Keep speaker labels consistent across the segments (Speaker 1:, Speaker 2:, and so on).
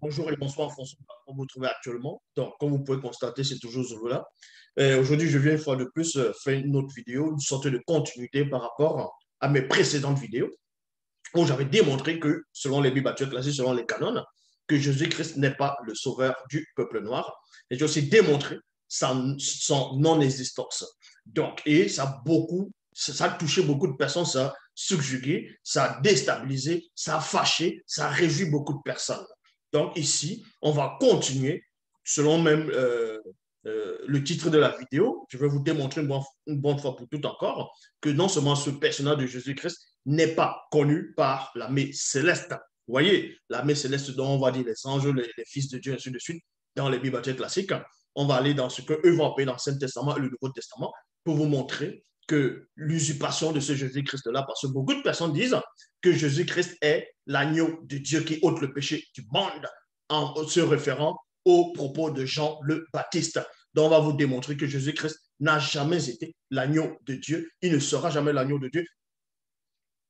Speaker 1: Bonjour et bonsoir en fonction de là où vous vous trouvez actuellement. Donc, comme vous pouvez constater, c'est toujours Zolola. Aujourd'hui, je viens une fois de plus faire une autre vidéo, une sorte de continuité par rapport à mes précédentes vidéos, où j'avais démontré que, selon les Bibles actuelles classées, selon les canons, que Jésus-Christ n'est pas le sauveur du peuple noir. Et j'ai aussi démontré son non-existence. Donc, et ça a touché beaucoup de personnes, ça a subjugué, ça a déstabilisé, ça a fâché, ça a réjoui beaucoup de personnes. Donc ici, on va continuer selon même le titre de la vidéo. Je vais vous démontrer une bonne fois pour toutes encore que non seulement ce personnage de Jésus-Christ n'est pas connu par l'armée céleste. Vous voyez, l'armée céleste dont on va dire les anges, les fils de Dieu, ainsi de suite, dans les Bibles classiques. On va aller dans ce qu'eux vont appeler l'Ancien Testament et le Nouveau Testament pour vous montrer que l'usurpation de ce Jésus-Christ-là, parce que beaucoup de personnes disent que Jésus-Christ est l'agneau de Dieu qui ôte le péché du monde en se référant aux propos de Jean le Baptiste. Donc, on va vous démontrer que Jésus-Christ n'a jamais été l'agneau de Dieu. Il ne sera jamais l'agneau de Dieu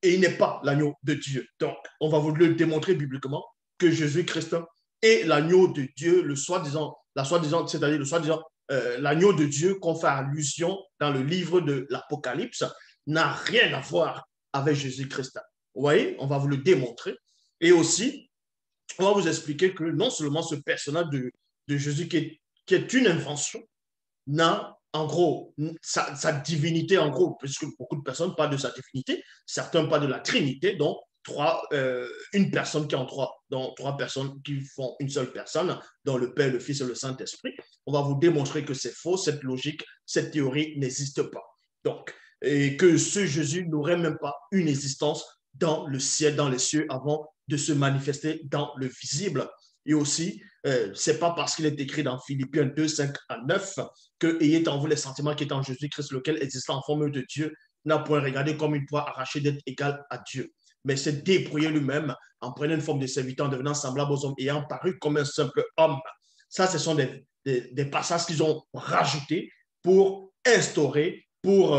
Speaker 1: et il n'est pas l'agneau de Dieu. Donc, on va vous le démontrer bibliquement que Jésus-Christ est l'agneau de Dieu, le soi-disant, c'est-à-dire le soi-disant l'agneau de Dieu qu'on fait allusion dans le livre de l'Apocalypse n'a rien à voir avec Jésus-Christ. Vous voyez, on va vous le démontrer. Et aussi, on va vous expliquer que non seulement ce personnage de Jésus qui est une invention, n'a en gros sa divinité, en gros, puisque beaucoup de personnes parlent de sa divinité, certains parlent de la Trinité, donc une personne qui est en trois, donc trois personnes qui font une seule personne, dont le Père, le Fils et le Saint-Esprit. On va vous démontrer que c'est faux, cette logique, cette théorie n'existe pas. Donc, et que ce Jésus n'aurait même pas une existence dans le ciel, dans les cieux, avant de se manifester dans le visible. Et aussi, c'est pas parce qu'il est écrit dans Philippiens 2, 5 à 9 que ayez en vous les sentiments qui est en Jésus-Christ, lequel existant en forme de Dieu, n'a point regardé comme une proie arrachée d'être égal à Dieu, mais s'est dépouillé lui-même en prenant une forme de serviteur, en devenant semblable aux hommes, ayant paru comme un simple homme. Ça, ce sont des passages qu'ils ont rajoutés pour instaurer, pour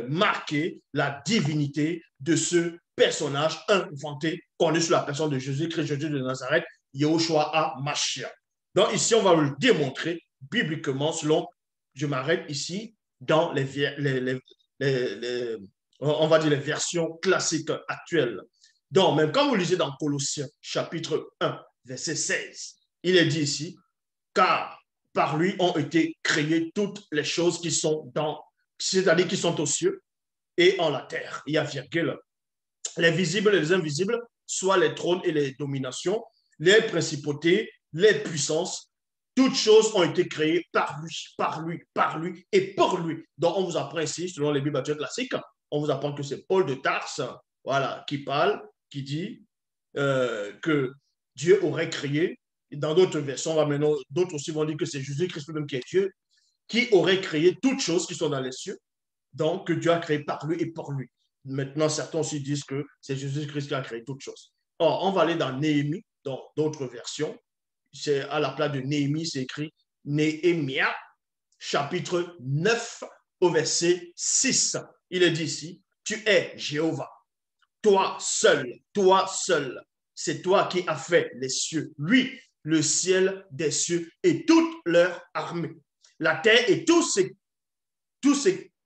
Speaker 1: marquer la divinité de ce personnage inventé qu'on est sur la personne de Jésus-Christ, Jésus de Nazareth, Yahushua à Mashiach. Donc ici, on va le démontrer bibliquement selon, je m'arrête ici, dans on va dire les versions classiques actuelles. Donc, même quand vous lisez dans Colossiens, chapitre 1, verset 16, il est dit ici, car par lui ont été créées toutes les choses qui sont dans, c'est-à-dire qui sont aux cieux et en la terre. Il y a virgule. Les visibles et les invisibles, soit les trônes et les dominations, les principautés, les puissances, toutes choses ont été créées par lui, par lui, par lui et pour lui. Donc, on vous apprend ici, selon les Bibles classiques, on vous apprend que c'est Paul de Tarse, voilà, qui parle, qui dit que Dieu aurait créé. Dans d'autres versions, d'autres aussi vont dire que c'est Jésus-Christ lui-même qui est Dieu, qui aurait créé toutes choses qui sont dans les cieux, donc que Dieu a créé par lui et pour lui. Maintenant, certains aussi disent que c'est Jésus-Christ qui a créé toutes choses. Or, on va aller dans Néhémie, dans d'autres versions. C'est à la place de Néhémie, c'est écrit Néhémia, chapitre 9, au verset 6. Il est dit ici, tu es Jéhovah, toi seul, c'est toi qui as fait les cieux, oui, le ciel des cieux et toute leur armée, la terre et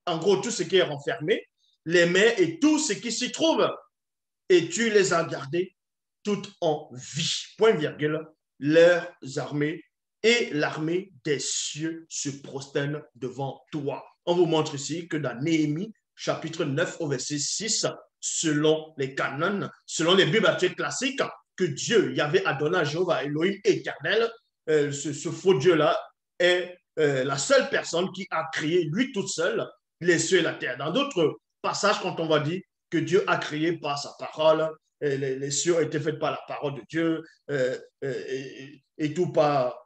Speaker 1: en gros, tout ce qui est renfermé, les mers et tout ce qui s'y trouve. Et tu les as gardées toutes en vie. Point virgule. Leurs armées et l'armée des cieux se prosternent devant toi. On vous montre ici que dans Néhémie, chapitre 9 au verset 6, selon les canons, selon les Bibles classiques, que Dieu, Yahvé Adonai, Jéhovah, Elohim éternel, ce faux Dieu-là est la seule personne qui a créé, lui toute seule, les cieux et la terre. Dans d'autres passages, quand on va dire que Dieu a créé par sa parole, les cieux ont été faits par la parole de Dieu, et tout par,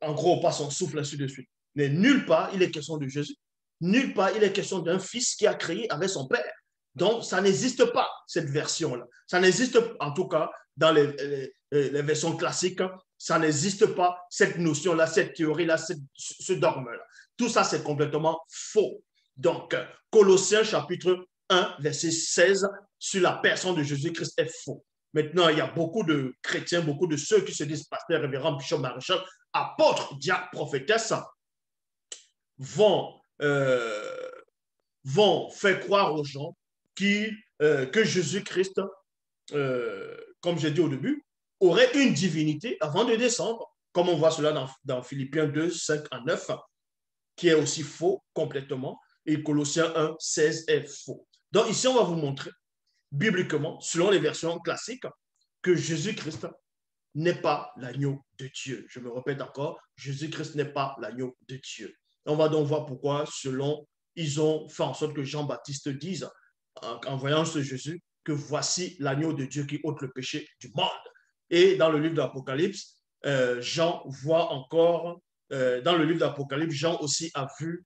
Speaker 1: en gros, par son souffle, ainsi de suite. Mais nulle part, il est question de Jésus. Nulle part, il est question d'un fils qui a créé avec son père. Donc, ça n'existe pas, cette version-là. Ça n'existe, en tout cas, dans les versions classiques, ça n'existe pas, cette notion-là, cette théorie-là, ce dogme-là. Tout ça, c'est complètement faux. Donc, Colossiens chapitre 1, verset 16, sur la personne de Jésus-Christ est faux. Maintenant, il y a beaucoup de chrétiens, beaucoup de ceux qui se disent pasteurs, révérends, bishop, maréchal, apôtres, diacres, prophétesses, vont, euh, vont faire croire aux gens que Jésus-Christ, comme j'ai dit au début, aurait une divinité avant de descendre, comme on voit cela dans Philippiens 2, 5 à 9, qui est aussi faux complètement, et Colossiens 1, 16 est faux. Donc ici, on va vous montrer bibliquement, selon les versions classiques, que Jésus-Christ n'est pas l'agneau de Dieu. Je me répète encore, Jésus-Christ n'est pas l'agneau de Dieu. On va donc voir pourquoi, selon, ils ont fait en sorte que Jean-Baptiste dise, en voyant ce Jésus, que voici l'agneau de Dieu qui ôte le péché du monde. Et dans le livre d'Apocalypse, Jean voit encore, dans le livre d'Apocalypse, Jean aussi a vu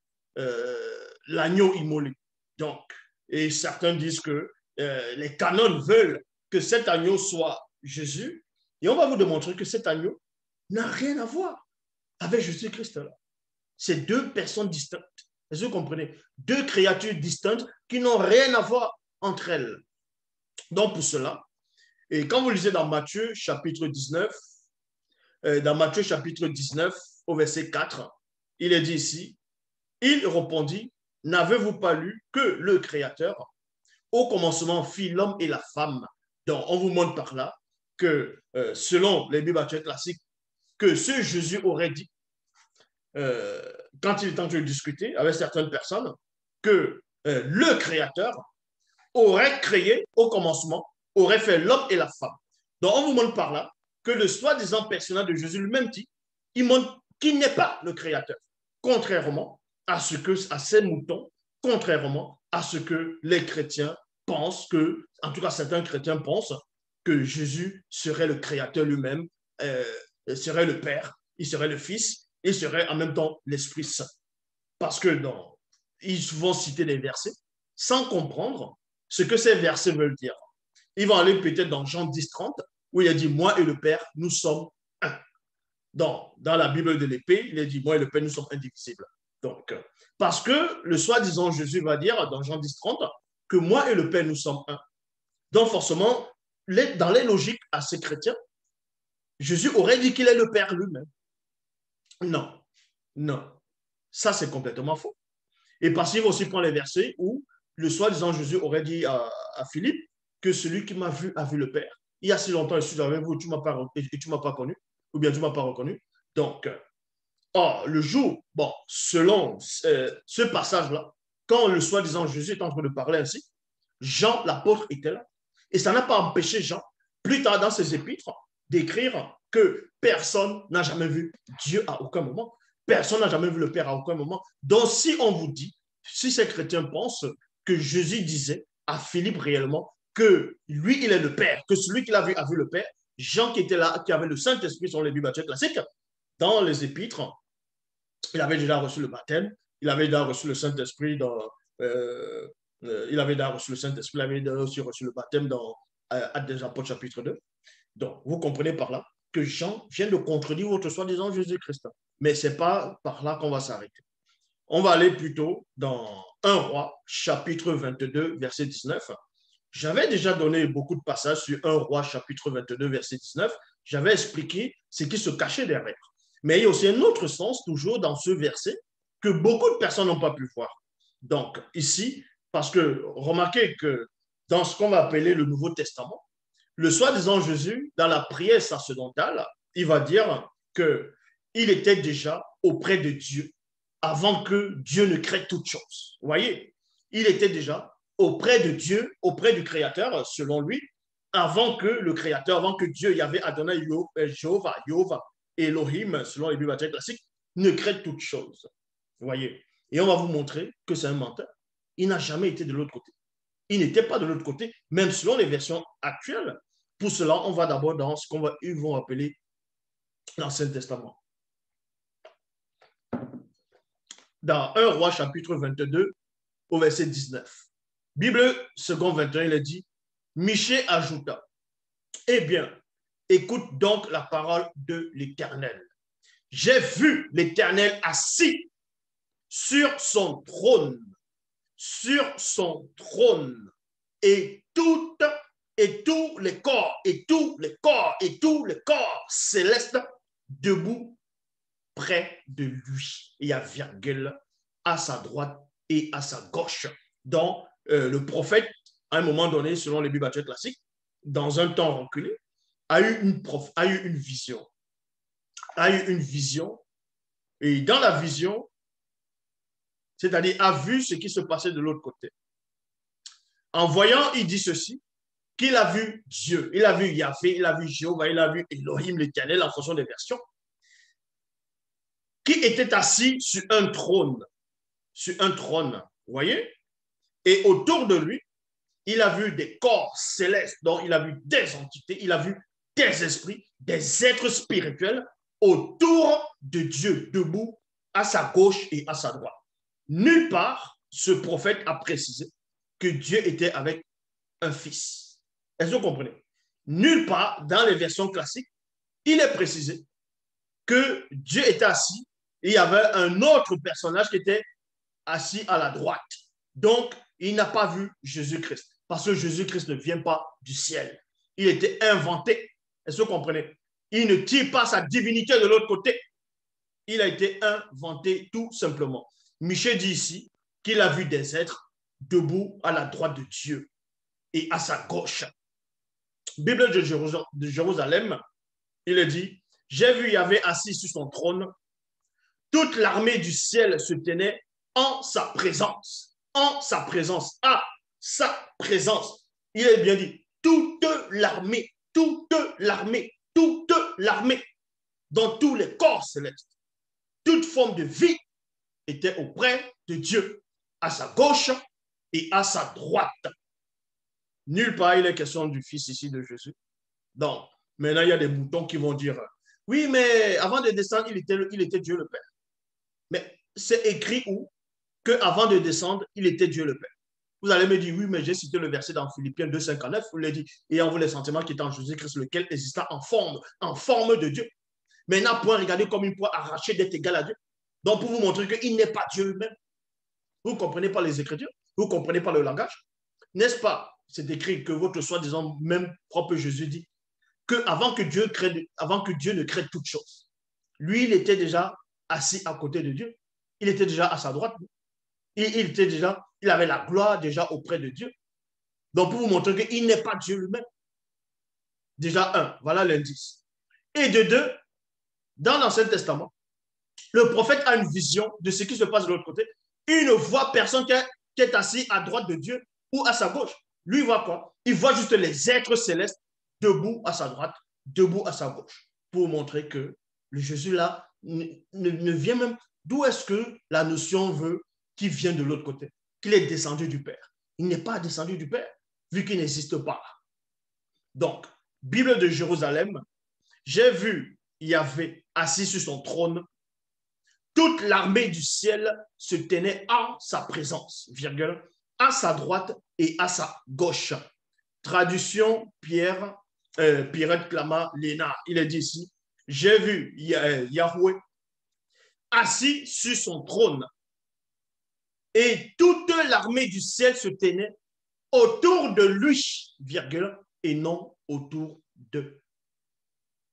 Speaker 1: l'agneau immolé. Donc, et certains disent que les canons veulent que cet agneau soit Jésus, et on va vous démontrer que cet agneau n'a rien à voir avec Jésus-Christ. C'est deux personnes distinctes. Est-ce que vous comprenez? Deux créatures distinctes qui n'ont rien à voir entre elles. Donc, pour cela, et quand vous lisez dans Matthieu chapitre 19, dans Matthieu chapitre 19, au verset 4, il est dit ici, il répondit, n'avez-vous pas lu que le Créateur, au commencement, fit l'homme et la femme. Donc, on vous montre par là que, selon les Bibles actuelles classiques, que ce Jésus aurait dit, quand il est en train de discuter avec certaines personnes, que le Créateur aurait créé au commencement, aurait fait l'homme et la femme. Donc, on vous montre par là que le soi-disant personnage de Jésus lui-même dit, il montre qu'il n'est pas le Créateur, contrairement à ce que, à ces moutons, contrairement à ce que les chrétiens pensent que, en tout cas certains chrétiens pensent, que Jésus serait le Créateur lui-même, serait le Père, il serait le Fils, il serait en même temps l'Esprit Saint. Parce que ils vont citer des versets sans comprendre ce que ces versets veulent dire. Ils vont aller peut-être dans Jean 10, 30, où il a dit, moi et le Père, nous sommes un. Dans la Bible de l'épée, il est dit, moi et le Père, nous sommes indivisibles. Donc, parce que le soi-disant Jésus va dire dans Jean 10, 30, que moi et le Père, nous sommes un. Donc, forcément, dans les logiques à ces chrétiens, Jésus aurait dit qu'il est le Père lui-même. Non, non. Ça, c'est complètement faux. Et parce qu'il va aussi prendre les versets où le soi-disant Jésus aurait dit à Philippe que celui qui m'a vu a vu le Père. Il y a si longtemps, je suis avec vous, tu ne m'as pas connu, ou bien tu ne m'as pas reconnu. Donc, le jour, bon, selon ce passage-là, quand le soi-disant Jésus est en train de parler ainsi, Jean, l'apôtre, était là. Et ça n'a pas empêché Jean, plus tard dans ses épîtres, d'écrire que personne n'a jamais vu Dieu à aucun moment. Personne n'a jamais vu le Père à aucun moment. Donc, si on vous dit, si ces chrétiens pensent que Jésus disait à Philippe réellement que lui, il est le Père, que celui qui l'a vu a vu le Père, Jean qui était là, qui avait le Saint-Esprit sur les Bibles classiques, dans les épîtres, il avait déjà reçu le baptême, il avait déjà reçu le Saint-Esprit il avait déjà reçu le Saint-Esprit, il avait déjà aussi reçu le baptême dans Actes des Apôtres chapitre 2. Donc, vous comprenez par là que Jean vient de contredire votre soi-disant Jésus-Christ. Mais ce n'est pas par là qu'on va s'arrêter. On va aller plutôt dans 1 Roi, chapitre 22, verset 19. J'avais déjà donné beaucoup de passages sur 1 Roi, chapitre 22, verset 19. J'avais expliqué ce qui se cachait derrière. Mais il y a aussi un autre sens, toujours dans ce verset, que beaucoup de personnes n'ont pas pu voir. Donc, ici, parce que remarquez que dans ce qu'on va appeler le Nouveau Testament, le soi-disant Jésus, dans la prière sacerdotale, il va dire qu'il était déjà auprès de Dieu avant que Dieu ne crée toute chose. Vous voyez, il était déjà auprès de Dieu, auprès du Créateur, selon lui, avant que le Créateur, avant que Dieu, Yahvé, Adonai, Jéhovah, Elohim, selon les Bibles classiques, ne crée toute chose. Vous voyez, et on va vous montrer que c'est un menteur. Il n'a jamais été de l'autre côté. Il n'était pas de l'autre côté, même selon les versions actuelles. Pour cela, on va d'abord dans ce qu'ils vont appeler l'Ancien Testament. Dans 1 Roi chapitre 22, au verset 19. Bible second 21, il est dit, Michée ajouta, eh bien, écoute donc la parole de l'Éternel. J'ai vu l'Éternel assis sur son trône, et toute et tous les corps, et tous les corps, et tous les corps célestes debout près de lui. Il y a virgule à sa droite et à sa gauche. Donc, le prophète, à un moment donné, selon les Bibles classiques, dans un temps reculé, a eu une vision. A eu une vision. Et dans la vision, c'est-à-dire a vu ce qui se passait de l'autre côté. En voyant, il dit ceci, qu'il a vu Dieu, il a vu Yahvé, il a vu Jéhovah, il a vu Elohim l'Éternel en fonction des versions, qui était assis sur un trône, vous voyez? Et autour de lui, il a vu des corps célestes, donc il a vu des entités, il a vu des esprits, des êtres spirituels autour de Dieu, debout à sa gauche et à sa droite. Nulle part, ce prophète a précisé que Dieu était avec un fils. Est-ce que vous comprenez? Nulle part, dans les versions classiques, il est précisé que Dieu était assis et il y avait un autre personnage qui était assis à la droite. Donc, il n'a pas vu Jésus-Christ parce que Jésus-Christ ne vient pas du ciel. Il était inventé. Est-ce que vous comprenez? Il ne tire pas sa divinité de l'autre côté. Il a été inventé tout simplement. Michée dit ici qu'il a vu des êtres debout à la droite de Dieu et à sa gauche. Bible de Jérusalem, il est dit, j'ai vu Yahvé assis sur son trône, toute l'armée du ciel se tenait en sa présence, à sa présence. Il est bien dit, toute l'armée, dans tous les corps célestes, toute forme de vie était auprès de Dieu, à sa gauche et à sa droite. Nulle part il est question du Fils ici de Jésus. Donc, maintenant, il y a des moutons qui vont dire, oui, mais avant de descendre, il était Dieu le Père. Mais c'est écrit où qu'avant de descendre, il était Dieu le Père. Vous allez me dire, oui, mais j'ai cité le verset dans Philippiens 2,59, vous l'avez dit, ayant vous les sentiments qui étaient en Jésus-Christ, lequel exista en forme de Dieu. Mais n'a point regardé comme il pourrait arracher d'être égal à Dieu. Donc, pour vous montrer qu'il n'est pas Dieu lui-même. Vous ne comprenez pas les Écritures, vous ne comprenez pas le langage. N'est-ce pas? C'est écrit que votre soi-disant même propre Jésus dit qu'avant que Dieu ne crée toute chose, lui, il était déjà assis à côté de Dieu. Il était déjà à sa droite. Il avait la gloire déjà auprès de Dieu. Donc, pour vous montrer qu'il n'est pas Dieu lui-même. Déjà, voilà l'indice. Et de deux, dans l'Ancien Testament, le prophète a une vision de ce qui se passe de l'autre côté. Il ne voit personne qui est assis à droite de Dieu ou à sa gauche. Lui, il voit quoi? Il voit juste les êtres célestes debout à sa droite, debout à sa gauche, pour montrer que le Jésus-là ne vient même... D'où est-ce que la notion veut qu'il vient de l'autre côté? Qu'il est descendu du Père. Il n'est pas descendu du Père, vu qu'il n'existe pas. Donc, Bible de Jérusalem, j'ai vu Yahvé assis sur son trône. Toute l'armée du ciel se tenait en sa présence, virgule, à sa droite et à sa gauche. Traduction Pierrette Clama Léna. Il est dit ici, j'ai vu Yahweh assis sur son trône et toute l'armée du ciel se tenait autour de lui, virgule, et non autour d'eux.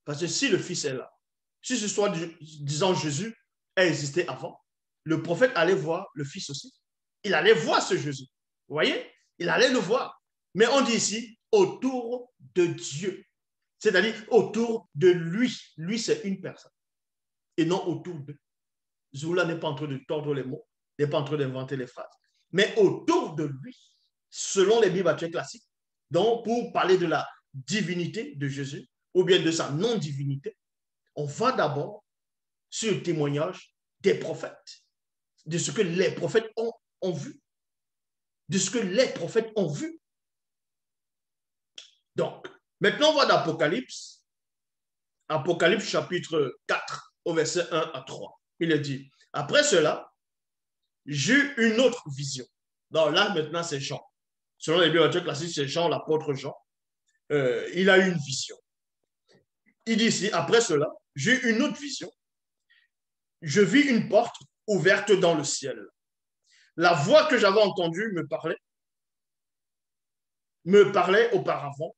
Speaker 1: Parce que si le Fils est là, si ce soit, disons, Jésus a existé avant, le prophète allait voir le Fils aussi. Il allait voir ce Jésus. Vous voyez? Il allait le voir. Mais on dit ici, autour de Dieu. C'est-à-dire autour de lui. Lui, c'est une personne. Et non autour d'eux. Zoula n'est pas en train de tordre les mots, n'est pas en train d'inventer les phrases. Mais autour de lui, selon les Bibles classiques, donc pour parler de la divinité de Jésus, ou bien de sa non-divinité, on va d'abord sur le témoignage des prophètes, de ce que les prophètes ont vu, de ce que les prophètes ont vu. Donc, maintenant on va dans Apocalypse, Apocalypse chapitre 4, au verset 1 à 3. Il est dit, après cela, j'ai une autre vision. Donc là, maintenant, c'est Jean. Selon les Bibles classiques, c'est Jean, l'apôtre Jean. Il a eu une vision. Il dit ici, après cela, j'ai eu une autre vision. Je vis une porte ouverte dans le ciel. La voix que j'avais entendue me parlait. me parlait auparavant,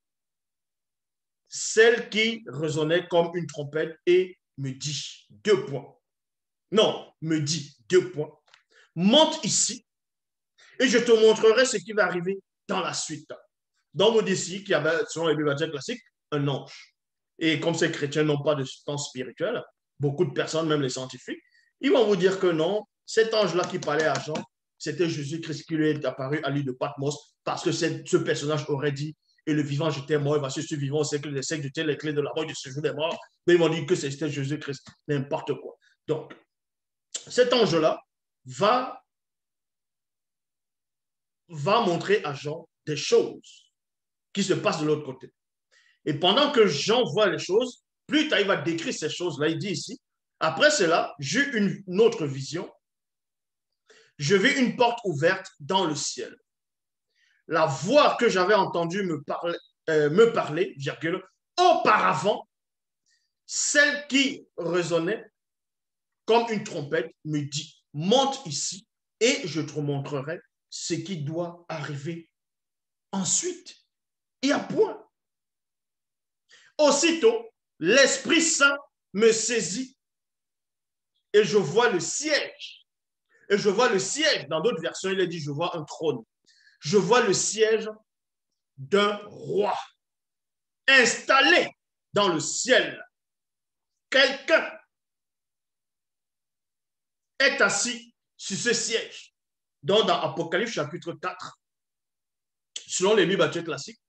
Speaker 1: celle qui résonnait comme une trompette et me dit, deux points. Non, me dit, deux points. Monte ici et je te montrerai ce qui va arriver dans la suite. Dans mon décis, qui avait, selon les Bibles classiques, un ange. Et comme ces chrétiens n'ont pas de substance spirituelle, beaucoup de personnes, même les scientifiques, ils vont vous dire que non, cet ange-là qui parlait à Jean, c'était Jésus-Christ qui lui est apparu à l'île de Patmos, parce que ce personnage aurait dit, et le vivant j'étais mort, et voici ce vivant, c'est que les siècles j'étais les clés de la mort et de ce jour des morts. Mais ils vont dire que c'était Jésus-Christ, n'importe quoi. Donc, cet ange-là va montrer à Jean des choses qui se passent de l'autre côté. Et pendant que Jean voit les choses, plus tard, il va décrire ces choses-là. Il dit ici, après cela, j'ai une autre vision. Je vis une porte ouverte dans le ciel. La voix que j'avais entendue me parler, virgule, auparavant, celle qui résonnait comme une trompette, me dit, monte ici et je te montrerai ce qui doit arriver ensuite. Et à point. Aussitôt, l'Esprit Saint me saisit et je vois le siège. Et je vois le siège. Dans d'autres versions, il est dit, je vois un trône. Je vois le siège d'un roi installé dans le ciel. Quelqu'un est assis sur ce siège. Donc, dans Apocalypse chapitre 4, selon les Bibles classiques,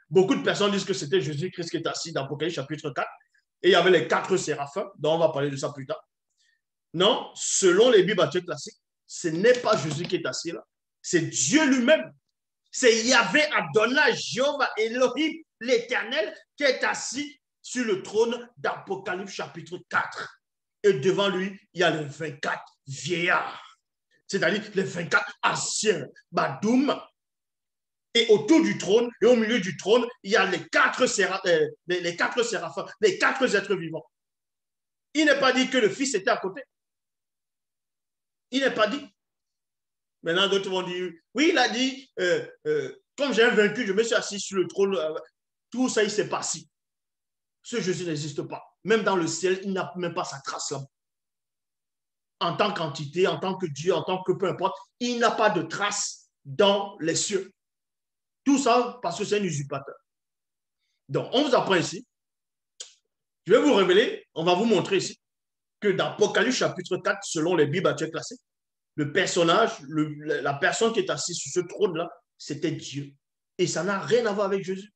Speaker 1: beaucoup de personnes disent que c'était Jésus-Christ qui est assis dans Apocalypse chapitre 4. Et il y avait les 4 séraphins, dont on va parler de ça plus tard. Non, selon les Bibles classiques, ce n'est pas Jésus qui est assis là. C'est Dieu lui-même. C'est Yahvé Adonai, Jéhovah Elohim, l'Éternel, qui est assis sur le trône d'Apocalypse chapitre 4. Et devant lui, il y a les 24 vieillards, c'est-à-dire les 24 anciens Badoum. Et autour du trône, et au milieu du trône, il y a les quatre séraphins, les 4 êtres vivants. Il n'est pas dit que le Fils était à côté. Il n'est pas dit. Maintenant, d'autres vont dire, oui, il a dit, comme j'ai vaincu, je me suis assis sur le trône. Tout ça, il s'est passé. Ce Jésus n'existe pas. Même dans le ciel, il n'a même pas sa trace là. En tant qu'entité, en tant que Dieu, en tant que peu importe, il n'a pas de trace dans les cieux. Tout ça parce que c'est un usurpateur. Donc, on vous apprend ici. Je vais vous révéler, on va vous montrer ici que dans Apocalypse chapitre 4, selon les Bibles classiques, le personnage, la personne qui est assise sur ce trône-là, c'était Dieu. Et ça n'a rien à voir avec Jésus.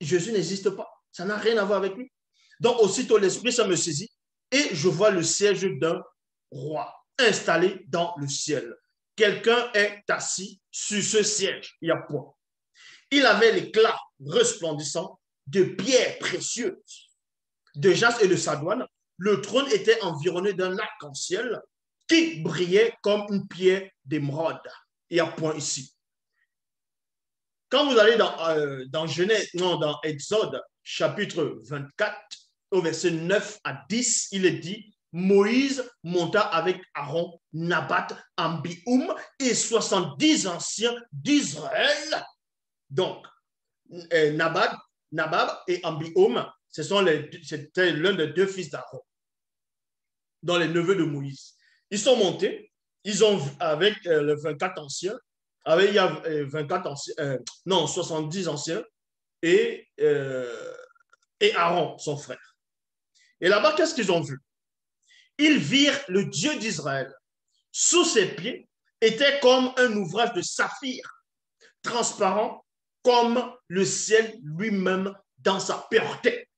Speaker 1: Jésus n'existe pas. Ça n'a rien à voir avec lui. Donc, aussitôt, l'Esprit, ça me saisit et je vois le siège d'un roi installé dans le ciel. Quelqu'un est assis sur ce siège. Il y a point. Il avait l'éclat resplendissant de pierres précieuses, de jaspe et de sardoine. Le trône était environné d'un arc-en-ciel qui brillait comme une pierre d'émeraude. Il y a point ici. Quand vous allez dans Genèse, non, dans Exode, chapitre 24, au verset 9 à 10, il est dit, Moïse monta avec Aaron, Nabat, Ambioum et 70 anciens d'Israël. Donc, Nabab et Ambioum, c'était l'un des 2 fils d'Aaron, dans les neveux de Moïse. Ils sont montés, ils ont, avec les 24 anciens, il y a 24 anciens, 70 anciens et Aaron, son frère. Et là-bas, qu'est-ce qu'ils ont vu? Ils virent le Dieu d'Israël. Sous ses pieds était comme un ouvrage de saphir, transparent comme le ciel lui-même dans sa pureté.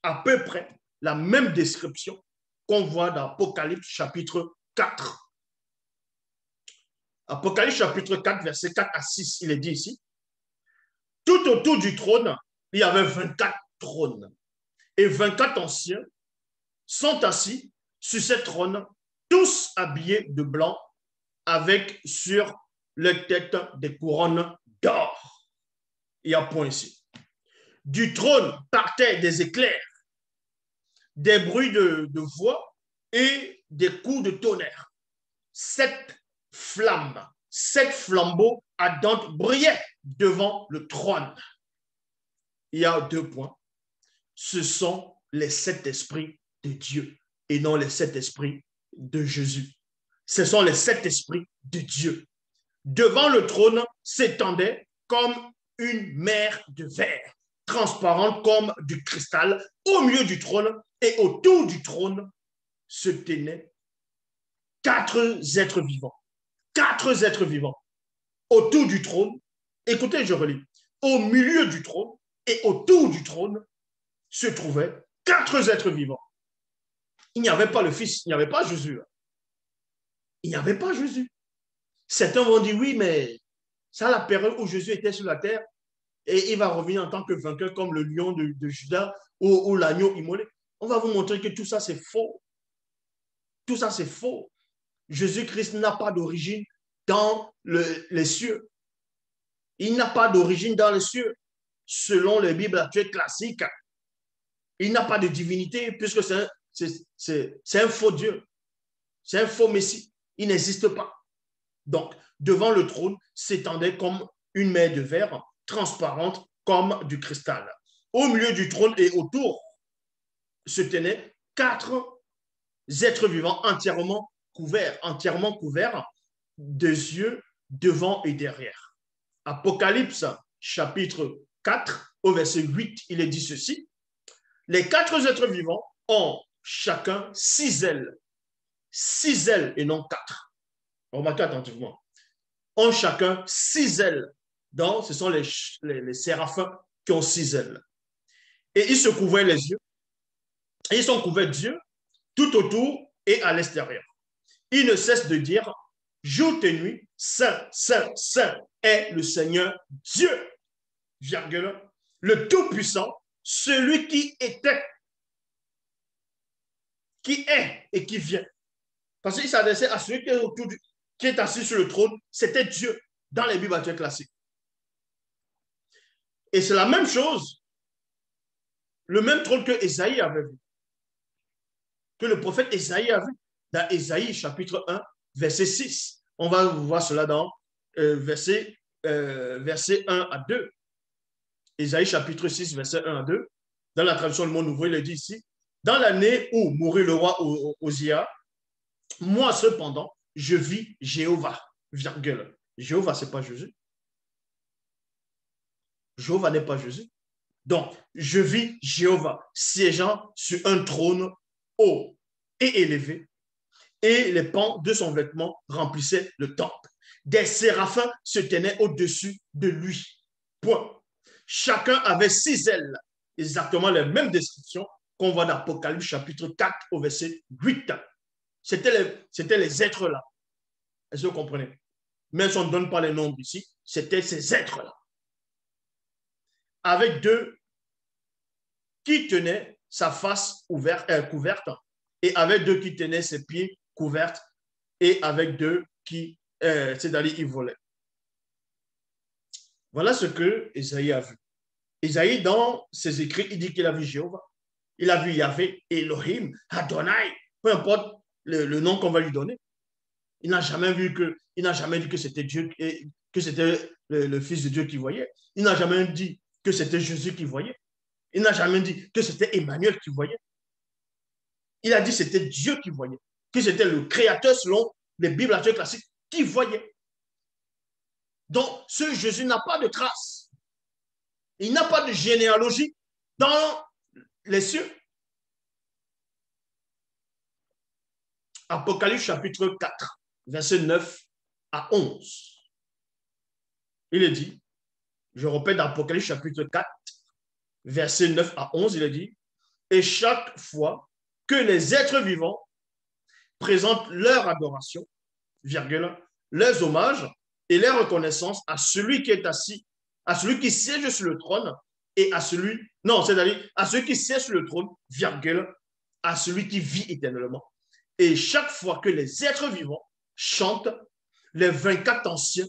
Speaker 1: À peu près la même description qu'on voit dans Apocalypse chapitre 4. Apocalypse chapitre 4, verset 4 à 6, il est dit ici, tout autour du trône, il y avait 24 trônes. Et 24 anciens sont assis sur ces trônes, tous habillés de blanc, avec sur leur tête des couronnes d'or. Il y a point ici. Du trône partaient des éclairs, des bruits de voix et des coups de tonnerre. 7 flammes, 7 flambeaux ardentes brillaient devant le trône, il y a 2 points. Ce sont les 7 esprits de Dieu et non les 7 esprits de Jésus. Ce sont les 7 esprits de Dieu. Devant le trône s'étendait comme une mer de verre, transparente comme du cristal, au milieu du trône et autour du trône se tenaient 4 êtres vivants. 4 êtres vivants. Autour du trône, écoutez, je relis, au milieu du trône et autour du trône se trouvaient 4 êtres vivants. Il n'y avait pas le Fils, il n'y avait pas Jésus. Il n'y avait pas Jésus. Certains vont dire, oui, mais c'est la période où Jésus était sur la terre et il va revenir en tant que vainqueur comme le lion de Judas ou l'agneau immolé. On va vous montrer que tout ça, c'est faux. Tout ça, c'est faux. Jésus-Christ n'a pas d'origine dans les cieux. Il n'a pas d'origine dans les cieux. Selon les Bibles actuelles classiques, il n'a pas de divinité puisque c'est un faux Dieu. C'est un faux Messie. Il n'existe pas. Donc, devant le trône s'étendait comme une mer de verre, transparente comme du cristal. Au milieu du trône et autour se tenaient 4 êtres vivants entièrement couverts des yeux devant et derrière. Apocalypse, chapitre 4, au verset 8, il est dit ceci. Les 4 êtres vivants ont chacun 6 ailes. 6 ailes et non 4. Remarquez attentivement. Ont chacun 6 ailes. Donc, ce sont les séraphins qui ont 6 ailes. Et ils se couvraient les yeux. Et ils sont couverts d'yeux tout autour et à l'extérieur. Ils ne cessent de dire, jour et nuit, Saint, Saint, Saint est le Seigneur Dieu, virgule, le Tout-Puissant, celui qui était, qui est et qui vient. Parce qu'il s'adressait à celui qui est assis sur le trône, c'était Dieu dans les Bibles actuelles classiques. Et c'est la même chose, le même trône que Ésaïe avait vu, que le prophète Ésaïe a vu, dans Ésaïe chapitre 1, verset 6. On va voir cela dans verset 1 à 2. Ésaïe chapitre 6, verset 1 à 2. Dans la traduction du Monde Nouveau, il est dit ici, dans l'année où mourut le roi Osia, moi cependant, je vis Jéhovah, virgule. Jéhovah, ce n'est pas Jésus. Jéhovah n'est pas Jésus. Donc, je vis Jéhovah siégeant sur un trône haut et élevé, et les pans de son vêtement remplissaient le temple. Des séraphins se tenaient au-dessus de lui. Point. Chacun avait 6 ailes, exactement les mêmes descriptions qu'on voit dans Apocalypse chapitre 4 au verset 8. C'était les êtres-là. Est-ce que vous comprenez? Même si on ne donne pas les nombres ici, c'était ces êtres-là. Avec 2 qui tenaient sa face couverte et avec 2 qui tenaient ses pieds couverts et avec 2 qui, c'est-à-dire, ils volaient. Voilà ce que Ésaïe a vu. Ésaïe, dans ses écrits, il dit qu'il a vu Jéhovah. Il a vu Yahvé, Elohim, Adonai, peu importe le nom qu'on va lui donner. Il n'a jamais dit que c'était Dieu, que c'était le Fils de Dieu qui voyait. Il n'a jamais dit que c'était Jésus qui voyait. Il n'a jamais dit que c'était Emmanuel qui voyait. Il a dit que c'était Dieu qui voyait, que c'était le Créateur selon les Bibles actuelles classiques qui voyait. Donc, ce Jésus n'a pas de trace. Il n'a pas de généalogie dans les cieux. Apocalypse chapitre 4, verset 9 à 11. Il est dit, je répète, Apocalypse chapitre 4, verset 9 à 11, il est dit, et chaque fois que les êtres vivants présentent leur adoration, virgule, leurs hommages et leur reconnaissance à celui qui est assis, à celui qui siège sur le trône et à celui, non, c'est-à-dire à celui qui siège sur le trône, virgule, à celui qui vit éternellement. Et chaque fois que les êtres vivants chantent, les 24 anciens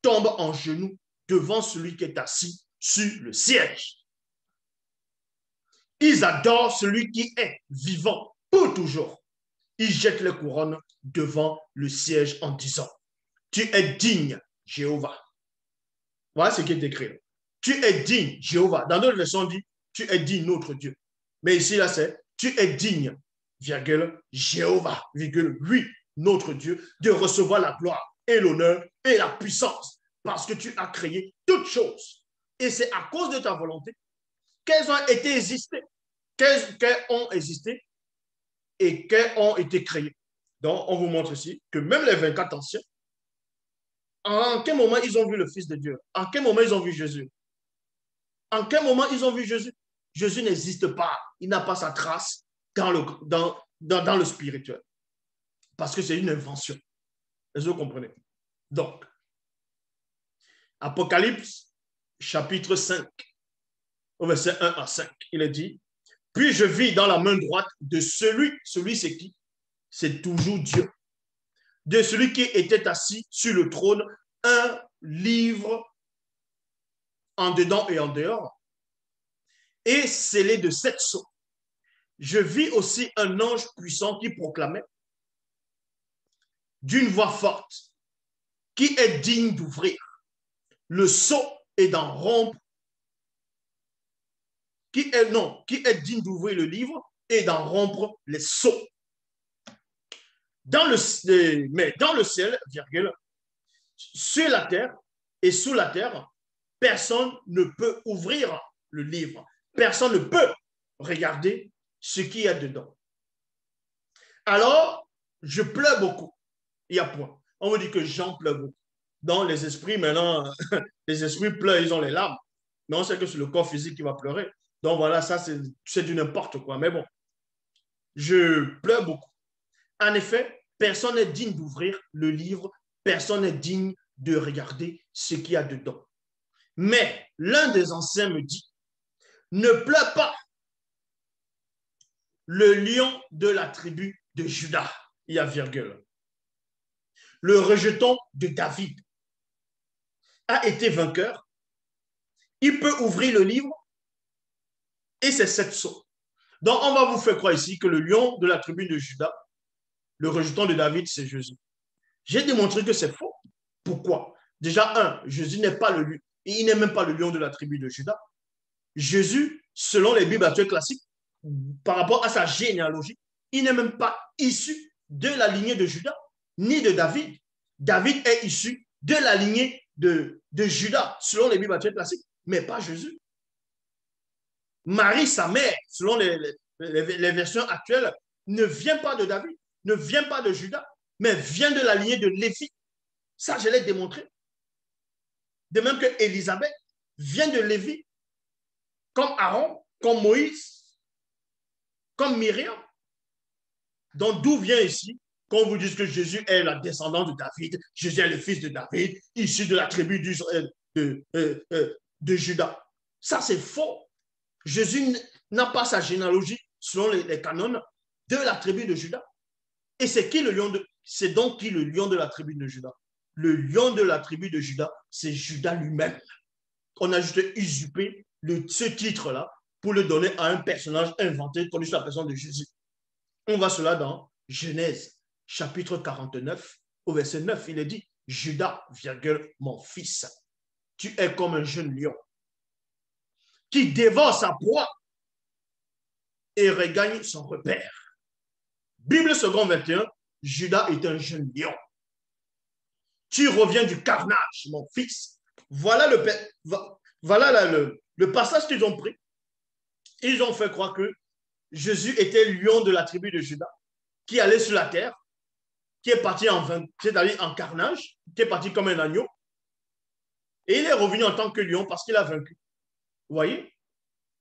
Speaker 1: tombent en genoux devant celui qui est assis sur le siège. Ils adorent celui qui est vivant pour toujours. Ils jettent les couronnes devant le siège en disant, tu es digne, Jéhovah. Voilà ce qui est écrit. Tu es digne, Jéhovah. Dans d'autres versions, on dit, tu es digne, notre Dieu. Mais ici, là, c'est, tu es digne, virgule, Jéhovah, virgule, oui, notre Dieu, de recevoir la gloire et l'honneur et la puissance, parce que tu as créé toutes choses. Et c'est à cause de ta volonté qu'elles ont été existées, qu'elles ont existé et qu'elles ont été créées. Donc, on vous montre ici que même les 24 anciens, en quel moment ils ont vu le Fils de Dieu? En quel moment ils ont vu Jésus? En quel moment ils ont vu Jésus? Jésus n'existe pas. Il n'a pas sa trace dans le spirituel. Parce que c'est une invention. Est-ce que vous comprenez? Donc, Apocalypse, chapitre 5, au verset 1 à 5, il est dit, puis je vis dans la main droite de celui c'est qui? C'est toujours Dieu. De celui qui était assis sur le trône, un livre en dedans et en dehors, et scellé de 7 sceaux. Je vis aussi un ange puissant qui proclamait d'une voix forte, qui est digne d'ouvrir le sceau et d'en rompre, qui est digne d'ouvrir le livre et d'en rompre les sceaux. Mais dans le ciel, virgule, sur la terre et sous la terre, personne ne peut ouvrir le livre. Personne ne peut regarder ce qu'il y a dedans. Alors, je pleure beaucoup. Il y a point. On me dit que Jean pleure beaucoup. Dans les esprits, maintenant, les esprits pleurent, ils ont les larmes. Mais on sait que c'est le corps physique qui va pleurer. Donc voilà, ça, c'est du n'importe quoi. Mais bon, je pleure beaucoup. En effet, personne n'est digne d'ouvrir le livre, personne n'est digne de regarder ce qu'il y a dedans. Mais l'un des anciens me dit, ne pleure pas, le lion de la tribu de Juda, il y a virgule, le rejeton de David a été vainqueur. Il peut ouvrir le livre et c'est 7 sceaux. Donc, on va vous faire croire ici que le lion de la tribu de Juda, le rejeton de David, c'est Jésus. J'ai démontré que c'est faux. Pourquoi? Déjà, Jésus n'est pas il n'est même pas le lion de la tribu de Juda. Jésus, selon les Bibles actuelles classiques, par rapport à sa généalogie, il n'est même pas issu de la lignée de Juda, ni de David. David est issu de la lignée de Juda, selon les Bibles actuelles classiques, mais pas Jésus. Marie, sa mère, selon les versions actuelles, ne vient pas de David, ne vient pas de Juda, mais vient de la lignée de Lévi. Ça, je l'ai démontré. De même que Élisabeth vient de Lévi, comme Aaron, comme Moïse, comme Myriam. Donc, d'où vient ici qu'on vous dise que Jésus est la descendance de David, Jésus est le fils de David, issu de la tribu de Juda. Ça, c'est faux. Jésus n'a pas sa généalogie, selon les canons, de la tribu de Juda. Et c'est qui le lion de... C'est donc qui le lion de la tribu de Juda? Le lion de la tribu de Juda, c'est Juda lui-même. On a juste usurpé ce titre-là pour le donner à un personnage inventé connu sous la personne de Jésus. On va cela dans Genèse, chapitre 49, au verset 9. Il est dit, Judas, virgule, mon fils, tu es comme un jeune lion qui dévore sa proie et regagne son repère. Bible seconde 21, Judas est un jeune lion. Tu reviens du carnage, mon fils. Voilà le passage qu'ils ont pris. Ils ont fait croire que Jésus était lion de la tribu de Juda, qui allait sur la terre, qui est parti c'est-à-dire en carnage, qui est parti comme un agneau. Et il est revenu en tant que lion parce qu'il a vaincu. Vous voyez?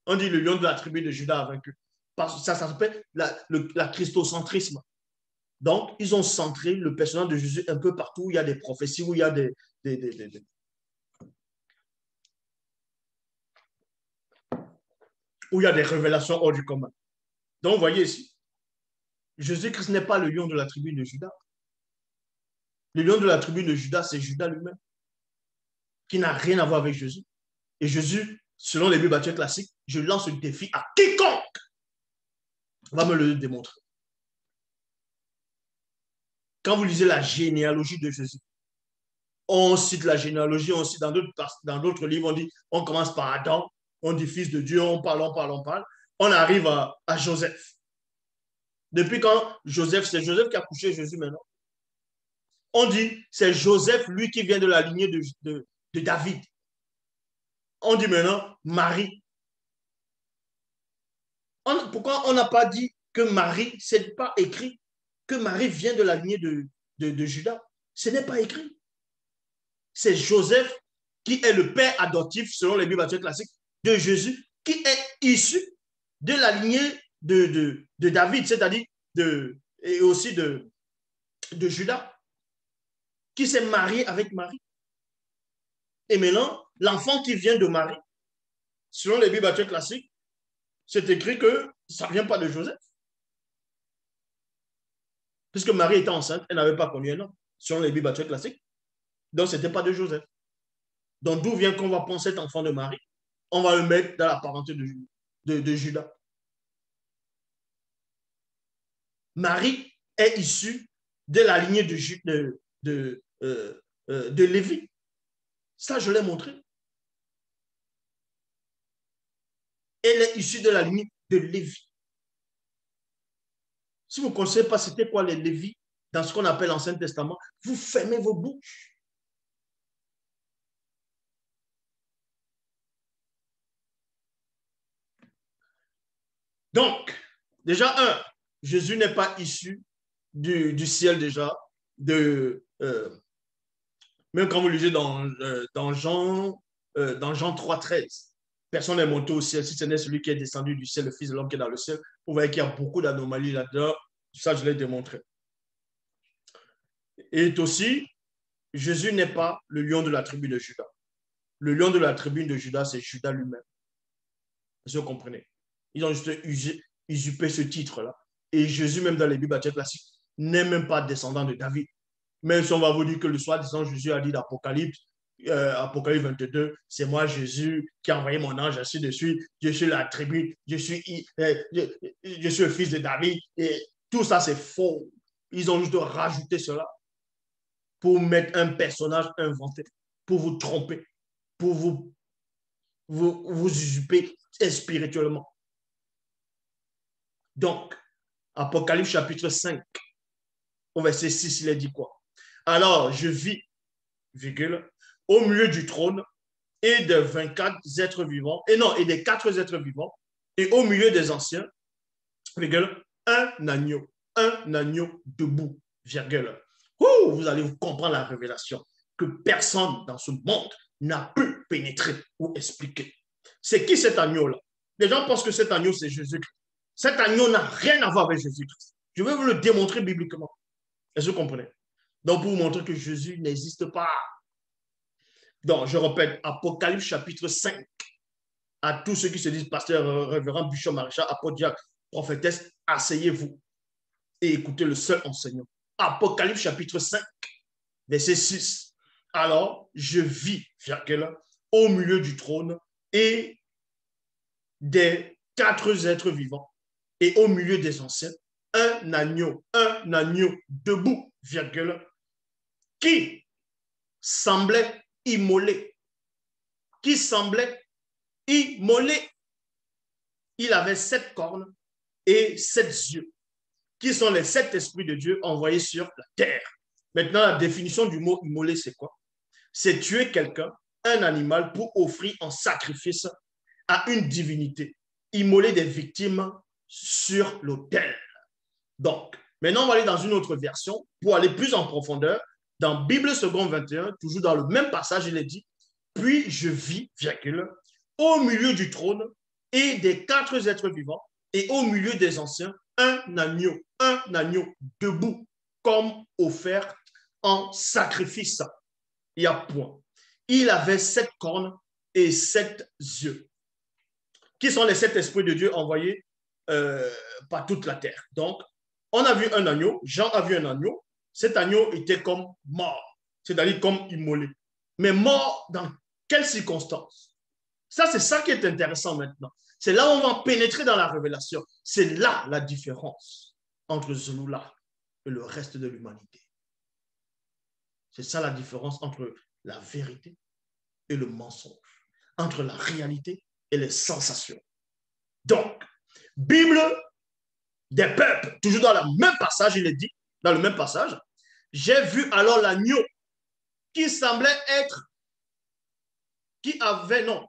Speaker 1: On dit le lion de la tribu de Juda a vaincu. Parce que ça s'appelle la christocentrisme. Donc, ils ont centré le personnage de Jésus un peu partout où il y a des prophéties, où il y a où il y a des révélations hors du commun. Donc, vous voyez ici, Jésus-Christ n'est pas le lion de la tribu de Juda. Le lion de la tribu de Juda, c'est Judas lui-même, qui n'a rien à voir avec Jésus. Et Jésus, selon les Bibles actuelles classiques, je lance le défi à quiconque va me le démontrer. Quand vous lisez la généalogie de Jésus, On cite la généalogie, on cite dans d'autres livres, on dit, on commence par Adam, on dit fils de Dieu, on parle, on parle, on parle. On arrive à Joseph. Depuis quand Joseph, c'est Joseph qui a couché Jésus maintenant. On dit, c'est Joseph, lui qui vient de la lignée de David. On dit maintenant Marie. Pourquoi on n'a pas dit que Marie, c'est pas écrit que Marie vient de la lignée de Judas? Ce n'est pas écrit. C'est Joseph qui est le père adoptif, selon les Bibles classiques, de Jésus, qui est issu de la lignée de David, c'est-à-dire et aussi de Judas, qui s'est marié avec Marie. Et maintenant, l'enfant qui vient de Marie, selon les Bibles classiques, c'est écrit que ça ne vient pas de Joseph. Puisque Marie était enceinte, elle n'avait pas connu un homme, selon les Bibles classiques. Donc, ce n'était pas de Joseph. Donc, d'où vient qu'on va prendre cet enfant de Marie? On va le mettre dans la parenté de Judas. Marie est issue de la lignée de Lévi. Ça, je l'ai montré. Elle est issue de la lignée de Lévi. Si vous ne connaissez pas c'était quoi les Lévis dans ce qu'on appelle l'Ancien Testament, vous fermez vos bouches. Donc, déjà, Jésus n'est pas issu du ciel déjà, même quand vous lisez dans Jean 3,13, personne n'est monté au ciel, si ce n'est celui qui est descendu du ciel, le Fils de l'homme qui est dans le ciel. Vous voyez qu'il y a beaucoup d'anomalies là-dedans. Ça, je l'ai démontré. Et aussi, Jésus n'est pas le lion de la tribu de Judas. Le lion de la tribu de Judas, c'est Judas lui-même. Vous comprenez? Ils ont juste usurpé ce titre-là. Et Jésus, même dans les Bibles classiques, n'est même pas descendant de David. Même si on va vous dire que le soi-disant Jésus a dit d'Apocalypse, Apocalypse 22, c'est moi Jésus qui a envoyé mon ange ainsi de suite, je suis la tribu, je suis le fils de David, et tout ça c'est faux. Ils ont juste rajouté cela pour mettre un personnage inventé, pour vous tromper, pour vous usurper spirituellement. Donc, Apocalypse chapitre 5, au verset 6, il est dit quoi? Alors, je vis, virgule, au milieu du trône et des 24 êtres vivants, et des 4 êtres vivants, et au milieu des anciens, virgule, un agneau debout, virgule. Ouh, vous allez vous comprendre la révélation que personne dans ce monde n'a pu pénétrer ou expliquer. C'est qui cet agneau-là? Les gens pensent que cet agneau, c'est Jésus-Christ. Cet agneau n'a rien à voir avec Jésus-Christ. Je vais vous le démontrer bibliquement. Est-ce que vous comprenez? Donc, pour vous montrer que Jésus n'existe pas. Donc, je répète, Apocalypse chapitre 5. À tous ceux qui se disent pasteur, révérend, bishop, maréchal, apôtre, prophétesse, asseyez-vous et écoutez le seul enseignant. Apocalypse chapitre 5, verset 6. Alors, je vis, virgule, au milieu du trône et des 4 êtres vivants et au milieu des anciens, un agneau debout, virgule, qui semblait immolé. Il avait 7 cornes et 7 yeux, qui sont les 7 esprits de Dieu envoyés sur la terre. Maintenant, la définition du mot immolé, c'est quoi? C'est tuer quelqu'un, un animal, pour offrir en sacrifice à une divinité. Immoler des victimes sur l'autel. Donc, maintenant, on va aller dans une autre version pour aller plus en profondeur. Dans Bible seconde 21, toujours dans le même passage, il est dit, puis je vis, virgule, au milieu du trône et des 4 êtres vivants et au milieu des anciens, un agneau debout, comme offert en sacrifice. Il y a point. Il avait 7 cornes et 7 yeux. Qui sont les 7 esprits de Dieu envoyés par toute la terre. Donc, on a vu un agneau, Jean a vu un agneau, cet agneau était comme mort, c'est-à-dire comme immolé. Mais mort dans quelles circonstances? Ça, c'est ça qui est intéressant maintenant. C'est là où on va pénétrer dans la révélation. C'est là la différence entre Zelula et le reste de l'humanité. C'est ça la différence entre la vérité et le mensonge, entre la réalité et les sensations. Donc, Bible des peuples, toujours dans le même passage, il est dit, dans le même passage, j'ai vu alors l'agneau qui semblait être, qui avait, non,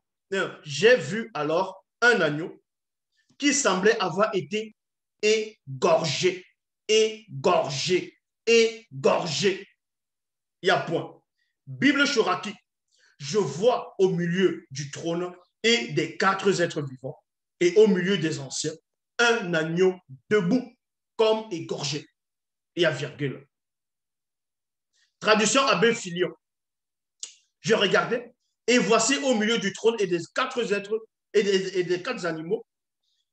Speaker 1: j'ai vu alors un agneau qui semblait avoir été égorgé, égorgé, égorgé. Il y a point. Bible Shoraki, je vois au milieu du trône et des 4 êtres vivants et au milieu des anciens un agneau debout comme égorgé. Il y a virgule. Traduction Abbé Filion. Je regardais et voici au milieu du trône et des 4 êtres et des 4 animaux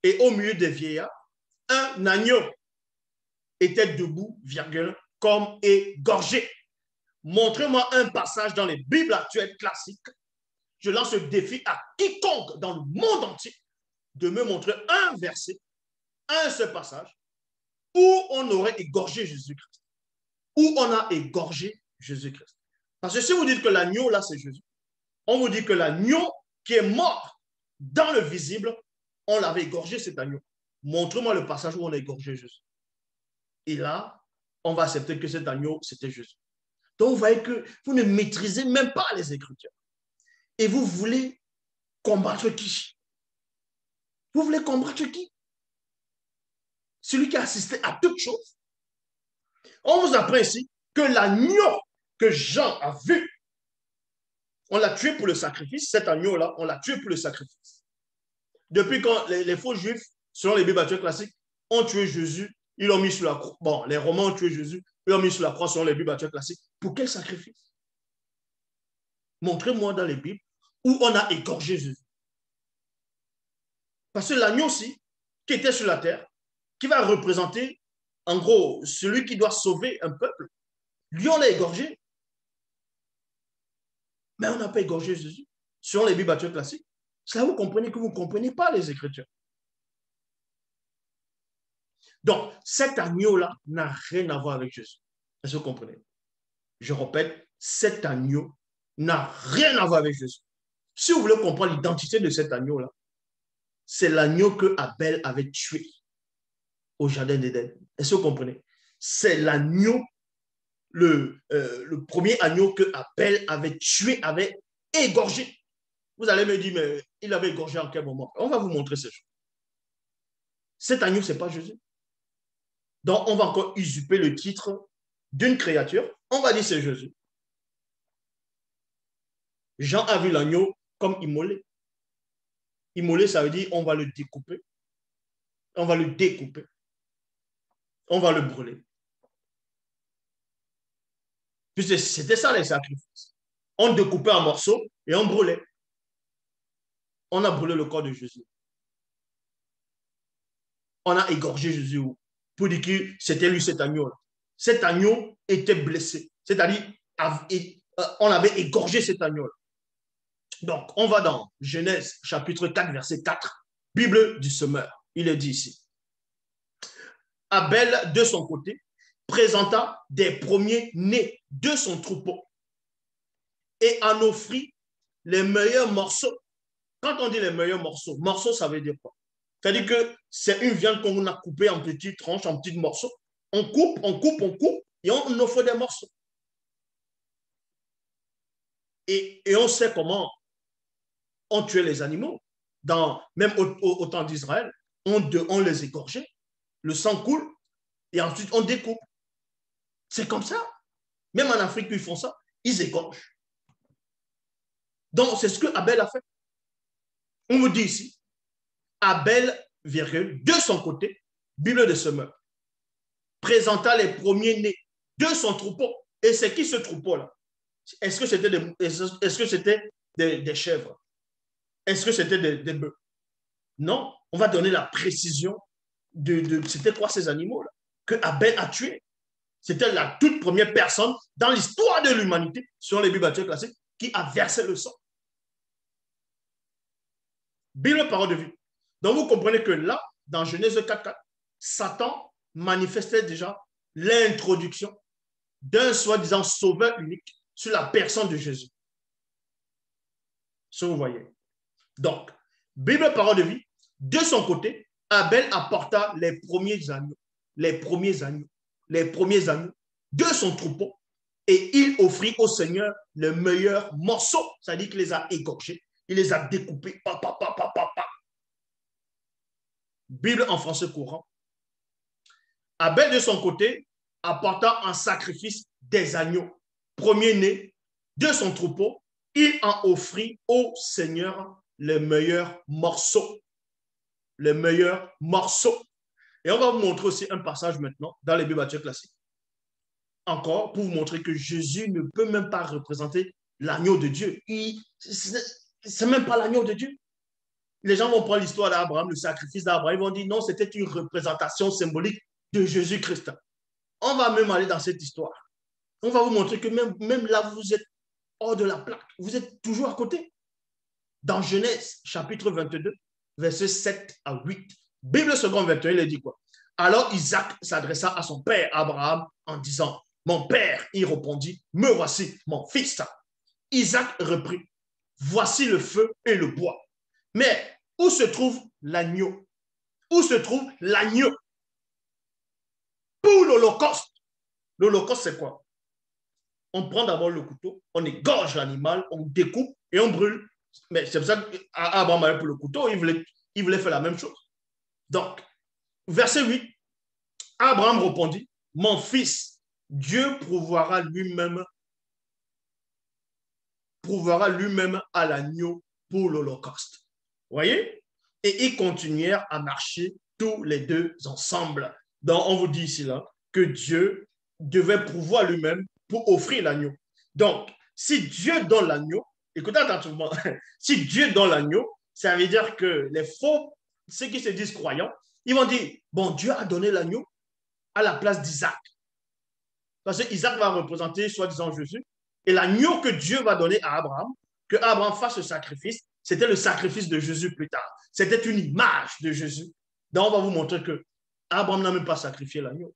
Speaker 1: et au milieu des vieillards un agneau était debout, virgule, comme égorgé. Montrez-moi un passage dans les Bibles actuelles classiques. Je lance le défi à quiconque dans le monde entier de me montrer un verset, un seul passage, où on aurait égorgé Jésus-Christ, où on a égorgé Jésus-Christ. Parce que si vous dites que l'agneau, là, c'est Jésus, on vous dit que l'agneau qui est mort dans le visible, on l'avait égorgé, cet agneau. Montrez-moi le passage où on a égorgé Jésus. Et là, on va accepter que cet agneau, c'était Jésus. Donc, vous voyez que vous ne maîtrisez même pas les Écritures. Et vous voulez combattre qui? Vous voulez combattre qui? Celui qui a assisté à toutes choses. On vous apprend ici que l'agneau que Jean a vu, on l'a tué pour le sacrifice. Cet agneau-là, on l'a tué pour le sacrifice. Depuis quand les faux juifs, selon les Bibles classiques, ont tué Jésus, ils l'ont mis sur la croix. Bon, les Romains ont tué Jésus, ils l'ont mis sur la croix selon les Bibles classiques. Pour quel sacrifice? Montrez-moi dans les Bibles où on a égorgé Jésus. Parce que l'agneau aussi, qui était sur la terre, qui va représenter, en gros, celui qui doit sauver un peuple, lui, on l'a égorgé. Mais on n'a pas égorgé Jésus. Selon les Bibles classiques, cela vous comprenez que vous ne comprenez pas les Écritures. Donc, cet agneau-là n'a rien à voir avec Jésus. Est-ce que vous comprenez? Je répète, cet agneau n'a rien à voir avec Jésus. Si vous voulez comprendre l'identité de cet agneau-là, c'est l'agneau que Abel avait tué au jardin d'Éden. Est-ce que vous comprenez? C'est l'agneau, le premier agneau que Abel avait tué, avait égorgé. Vous allez me dire, mais il avait égorgé en quel moment? On va vous montrer ces choses. Cet agneau, ce n'est pas Jésus. Donc, on va encore usurper le titre d'une créature. On va dire c'est Jésus. Jean a vu l'agneau comme immolé. Immolé, ça veut dire on va le découper. On va le découper. On va le brûler. Puisque c'était ça les sacrifices. On découpait en morceaux et on brûlait. On a brûlé le corps de Jésus. On a égorgé Jésus pour dire que c'était lui cet agneau-là. Cet agneau était blessé. C'est-à-dire, on avait égorgé cet agneau-là. Donc, on va dans Genèse chapitre 4, verset 4, Bible du semeur. Il est dit ici. Abel, de son côté, présenta des premiers-nés de son troupeau et en offrit les meilleurs morceaux. Quand on dit les meilleurs morceaux, morceaux, ça veut dire quoi? C'est-à-dire que c'est une viande qu'on a coupée en petites tranches, en petits morceaux. On coupe, on coupe, on coupe et on offre des morceaux. Et on sait comment on tuait les animaux. Même au temps d'Israël, on les égorgeait, le sang coule et ensuite on découpe. C'est comme ça. Même en Afrique, ils font ça. Ils égorgent. Donc, c'est ce que Abel a fait. On vous dit ici, Abel, virgule, de son côté, Bible de semeur, présenta les premiers-nés de son troupeau. Et c'est qui ce troupeau-là? Est-ce que c'était des chèvres? Est-ce que c'était des bœufs? Non, on va donner la précision c'était quoi ces animaux-là que Abel a tués. C'était la toute première personne dans l'histoire de l'humanité, selon les Bibles classiques, qui a versé le sang. Bible parole de vie. Donc vous comprenez que là, dans Genèse 4, Satan manifestait déjà l'introduction d'un soi-disant sauveur unique sur la personne de Jésus. Ce que vous voyez. Donc, Bible parole de vie, de son côté, Abel apporta les premiers agneaux, de son troupeau, et il offrit au Seigneur le meilleur morceau, c'est-à-dire qu'il les a égorgés, il les a découpés. Bible en français courant. Abel, de son côté, apporta en sacrifice des agneaux, premier-né de son troupeau, il en offrit au Seigneur le meilleur morceau. Le meilleur morceau. Et on va vous montrer aussi un passage maintenant dans les Bibles classiques. Encore pour vous montrer que Jésus ne peut même pas représenter l'agneau de Dieu. C'est même pas l'agneau de Dieu. Les gens vont prendre l'histoire d'Abraham, le sacrifice d'Abraham, ils vont dire non, c'était une représentation symbolique de Jésus-Christ. On va même aller dans cette histoire. On va vous montrer que même là, vous êtes hors de la plaque. Vous êtes toujours à côté. Dans Genèse, chapitre 22, versets 7 à 8, Bible seconde 21, il dit quoi? Alors Isaac s'adressa à son père Abraham en disant, mon père, il répondit, me voici, mon fils. Isaac reprit, voici le feu et le bois. Mais où se trouve l'agneau? Où se trouve l'agneau? Pour l'Holocauste. L'Holocauste, c'est quoi? On prend d'abord le couteau, on égorge l'animal, on découpe et on brûle. Mais c'est pour ça qu'Abraham avait pour le couteau, il voulait faire la même chose. Donc, verset 8, Abraham répondit, mon fils, Dieu prouvera lui-même à l'agneau pour l'Holocauste. Vous voyez? Et ils continuèrent à marcher tous les deux ensemble. Donc, on vous dit ici là que Dieu devait pouvoir lui-même pour offrir l'agneau. Donc, si Dieu donne l'agneau, écoutez attentivement, si Dieu donne l'agneau, ça veut dire que les faux, ceux qui se disent croyants, ils vont dire, bon, Dieu a donné l'agneau à la place d'Isaac. Parce que Isaac va représenter soi-disant Jésus. Et l'agneau que Dieu va donner à Abraham, que Abraham fasse ce sacrifice, c'était le sacrifice de Jésus plus tard. C'était une image de Jésus. Donc, on va vous montrer que Abraham n'a même pas sacrifié l'agneau.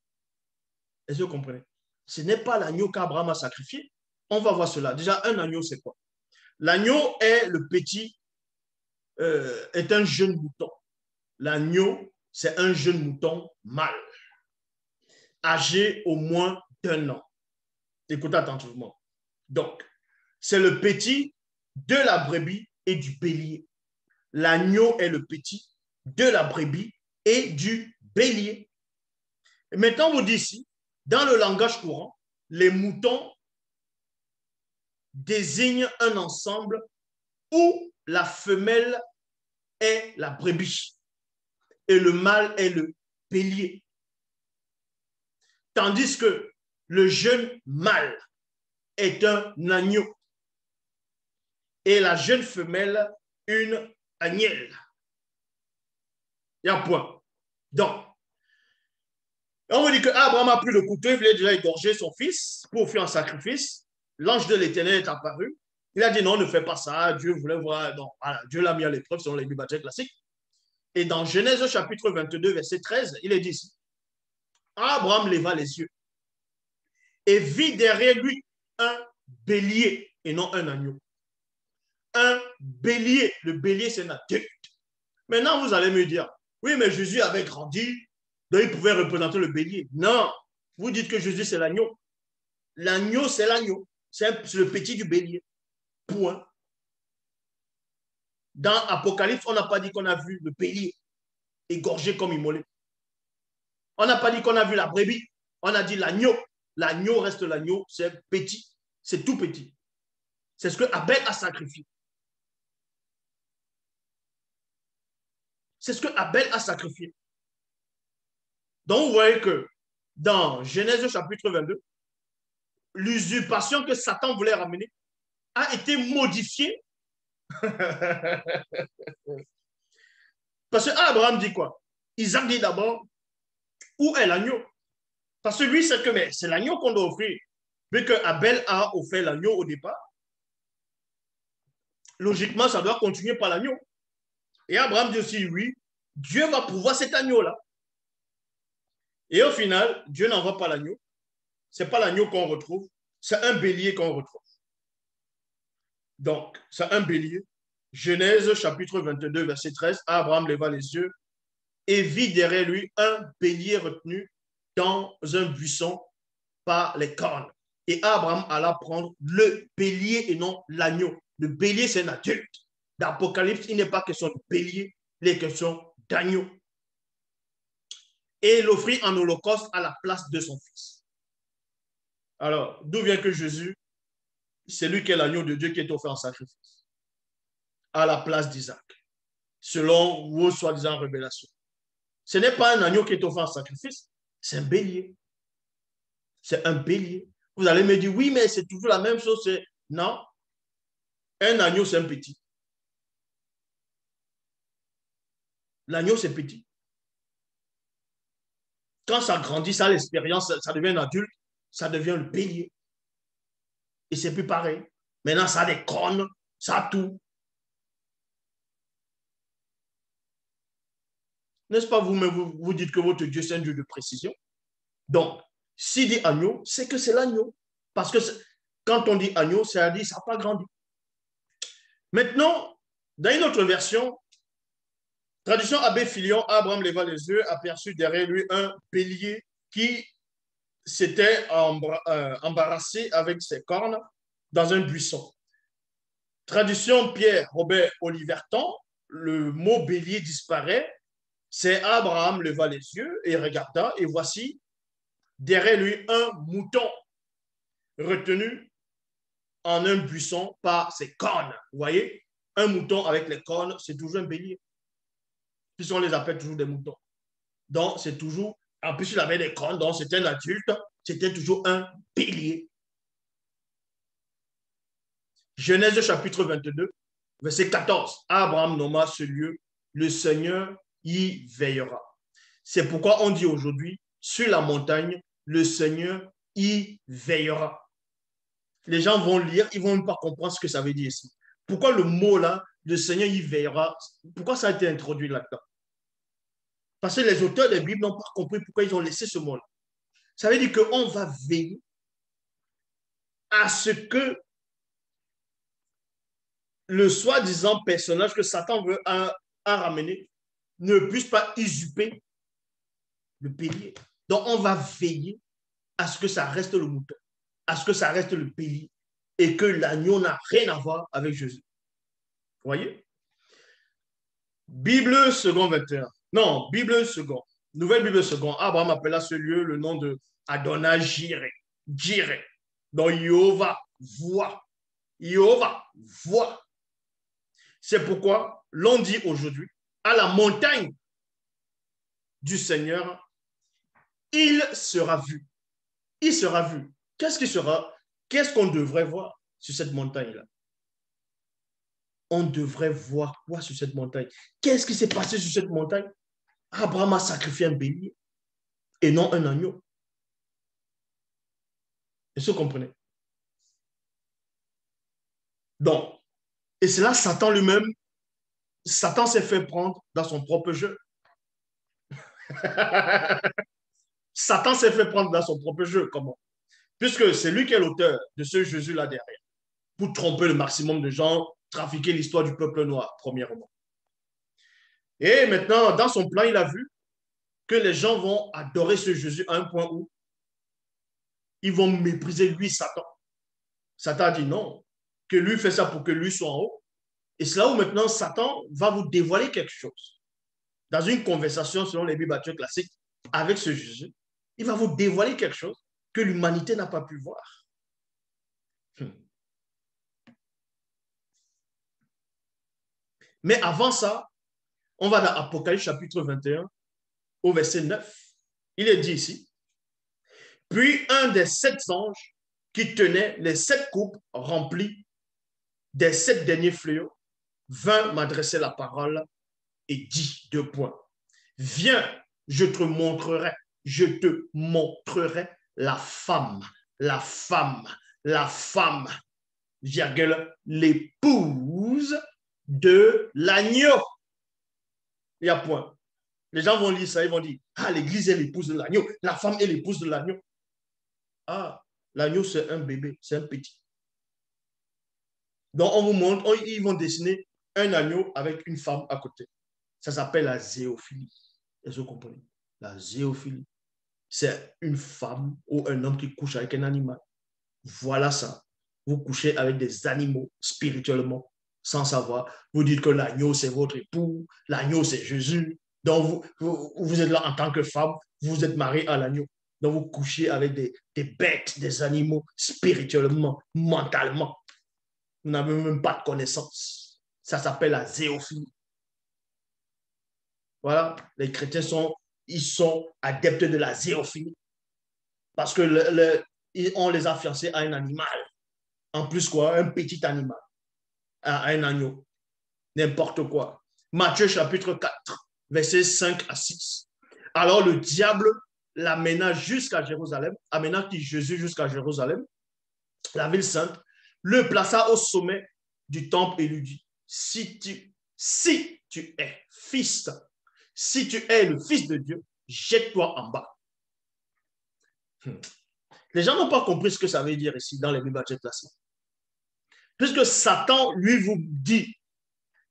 Speaker 1: Est-ce que vous comprenez? Ce n'est pas l'agneau qu'Abraham a sacrifié. On va voir cela. Déjà, un agneau, c'est quoi? L'agneau est le petit, est un jeune mouton. L'agneau, c'est un jeune mouton mâle, âgé au moins d'1 an. Écoutez attentivement. Donc, c'est le petit de la brebis et du bélier. L'agneau est le petit de la brebis et du bélier. Et maintenant, vous dites ici, dans le langage courant, les moutons désignent un ensemble où la femelle est la brebis et le mâle est le bélier. Tandis que le jeune mâle est un agneau et la jeune femelle une agnelle. Il y a un point. Donc, on me dit que Abraham a pris le couteau, il voulait déjà égorger son fils pour faire un sacrifice. L'ange de l'Éternel est apparu. Il a dit non, ne fais pas ça. Dieu voulait voir. Donc, voilà, Dieu l'a mis à l'épreuve selon les Bibles classiques. Et dans Genèse chapitre 22, verset 13, il est dit ici, Abraham leva les yeux et vit derrière lui un bélier et non un agneau. Un bélier. Le bélier, c'est un adulte. Maintenant, vous allez me dire, oui, mais Jésus avait grandi, donc il pouvait représenter le bélier. Non, vous dites que Jésus, c'est l'agneau. L'agneau, c'est l'agneau. C'est le petit du bélier. Point. Dans Apocalypse, on n'a pas dit qu'on a vu le bélier égorgé comme immolé. On n'a pas dit qu'on a vu la brebis. On a dit l'agneau. L'agneau reste l'agneau, c'est petit. C'est tout petit. C'est ce que Abel a sacrifié. C'est ce que Abel a sacrifié. Donc, vous voyez que dans Genèse chapitre 22, l'usurpation que Satan voulait ramener a été modifiée. Parce que Abraham dit quoi? Isaac dit d'abord, où est l'agneau? Parce que lui, c'est que c'est l'agneau qu'on doit offrir. Vu que Abel a offert l'agneau au départ, logiquement, ça doit continuer par l'agneau. Et Abraham dit aussi, oui, Dieu va pouvoir cet agneau-là. Et au final, Dieu n'envoie pas l'agneau. ce n'est pas l'agneau qu'on retrouve, c'est un bélier qu'on retrouve. Donc, c'est un bélier. Genèse chapitre 22, verset 13, Abraham leva les yeux et vit derrière lui un bélier retenu dans un buisson par les cornes. Et Abraham alla prendre le bélier et non l'agneau. Le bélier, c'est un adulte. D'Apocalypse, il n'est pas question de bélier, il est question d'agneau. Et l'offrit en holocauste à la place de son fils. Alors, d'où vient que Jésus, c'est lui qui est l'agneau de Dieu qui est offert en sacrifice à la place d'Isaac, selon vos soi-disant révélations. Ce n'est pas un agneau qui est offert en sacrifice, c'est un bélier. C'est un bélier. Vous allez me dire, oui, mais c'est toujours la même chose. Non, un agneau, c'est un petit. L'agneau, c'est petit. Quand ça grandit, ça a l'expérience, ça devient un adulte, ça devient le bélier. Et c'est plus pareil. Maintenant, ça a des cornes, ça a tout. N'est-ce pas vous, mais vous dites que votre Dieu, c'est un Dieu de précision. Donc, s'il dit agneau, c'est que c'est l'agneau. Parce que quand on dit agneau, ça dit ça n'a pas grandi. Maintenant, dans une autre version, tradition Abbé Filion, Abraham leva les yeux, aperçut derrière lui un bélier qui s'était embarrassé avec ses cornes dans un buisson. Tradition Pierre Robert Oliverton, le mot bélier disparaît. C'est Abraham leva les yeux et regarda, et voici derrière lui un mouton retenu en un buisson par ses cornes. Vous voyez, un mouton avec les cornes, c'est toujours un bélier. Puisqu'on les appelle toujours des moutons. Donc, c'est toujours, en plus, il avait des cornes, donc c'était un adulte, c'était toujours un bélier. Genèse chapitre 22, verset 14. Abraham nomma ce lieu, le Seigneur y veillera. C'est pourquoi on dit aujourd'hui, sur la montagne, le Seigneur y veillera. Les gens vont lire, ils ne vont même pas comprendre ce que ça veut dire ici. Pourquoi le mot là, le Seigneur y veillera, pourquoi ça a été introduit là-dedans? Parce que les auteurs des Bibles n'ont pas compris pourquoi ils ont laissé ce mot-là. Ça veut dire qu'on va veiller à ce que le soi-disant personnage que Satan veut ramener ne puisse pas usurper le bélier. Donc, on va veiller à ce que ça reste le mouton, à ce que ça reste le bélier et que l'agneau n'a rien à voir avec Jésus. Vous voyez? Bible second 21. Non, Bible second. Nouvelle Bible second. Abraham appela ce lieu le nom de Adonai Jireh. Jireh. Donc, Jéhovah voit. Jéhovah voit. C'est pourquoi l'on dit aujourd'hui, à la montagne du Seigneur, il sera vu. Il sera vu. Qu'est-ce qu'il sera? Qu'est-ce qu'on devrait voir sur cette montagne-là? On devrait voir quoi sur cette montagne? Qu'est-ce qui s'est passé sur cette montagne? Abraham a sacrifié un bélier et non un agneau. Est-ce que vous comprenez? Donc, et c'est là Satan lui-même, Satan s'est fait prendre dans son propre jeu. Satan s'est fait prendre dans son propre jeu. Comment? Puisque c'est lui qui est l'auteur de ce Jésus-là derrière, pour tromper le maximum de gens, trafiquer l'histoire du peuple noir, premièrement. Et maintenant, dans son plan, il a vu que les gens vont adorer ce Jésus à un point où ils vont mépriser lui, Satan. Satan a dit non, que lui fait ça pour que lui soit en haut. Et c'est là où maintenant Satan va vous dévoiler quelque chose. Dans une conversation selon les Bibles classiques avec ce Jésus, il va vous dévoiler quelque chose que l'humanité n'a pas pu voir. Mais avant ça, on va dans Apocalypse chapitre 21 au verset 9. Il est dit ici, puis un des 7 anges qui tenait les 7 coupes remplies des 7 derniers fléaux vint m'adresser la parole et dit 2 points. Viens, je te montrerai la femme, virgule, l'épouse de l'agneau. Il y a point. Les gens vont lire ça, ils vont dire, ah, l'église est l'épouse de l'agneau, la femme est l'épouse de l'agneau. Ah, l'agneau, c'est un bébé, c'est un petit. Donc, on vous montre, ils vont dessiner un agneau avec une femme à côté. Ça s'appelle la zéophilie. Est-ce que vous comprenez? La zéophilie. C'est une femme ou un homme qui couche avec un animal. Voilà ça. Vous couchez avec des animaux spirituellement, sans savoir. Vous dites que l'agneau, c'est votre époux, l'agneau, c'est Jésus. Donc, vous êtes là en tant que femme, vous êtes marié à l'agneau. Donc, vous couchez avec des bêtes, des animaux, spirituellement, mentalement. Vous n'avez même pas de connaissance. Ça s'appelle la zéophilie. Voilà, les chrétiens ils sont adeptes de la zéophilie parce que on les a fiancés à un animal. En plus, quoi, un petit animal, à un agneau, n'importe quoi. Matthieu chapitre 4, versets 5 à 6. Alors le diable l'amena jusqu'à Jérusalem, amena qui Jésus jusqu'à Jérusalem, la ville sainte, le plaça au sommet du temple et lui dit, si tu es fils, si tu es le fils de Dieu, jette-toi en bas. Les gens n'ont pas compris ce que ça veut dire ici dans les Bibles classiques. Puisque Satan, lui, vous dit,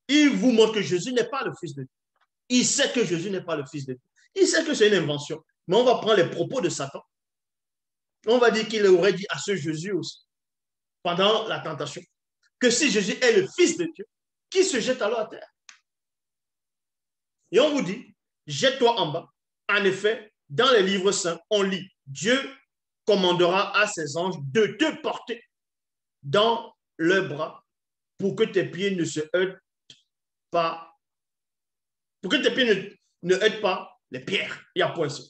Speaker 1: il vous montre que Jésus n'est pas le fils de Dieu. Il sait que Jésus n'est pas le fils de Dieu. Il sait que c'est une invention. Mais on va prendre les propos de Satan. On va dire qu'il aurait dit à ce Jésus aussi, pendant la tentation, que si Jésus est le fils de Dieu, qui se jette alors à terre? Et on vous dit, jette-toi en bas. En effet, dans les livres saints, on lit, Dieu commandera à ses anges de te porter dans leurs bras pour que tes pieds ne se heurtent pas, pour que tes pieds ne heurtent pas les pierres. Il y a point ça.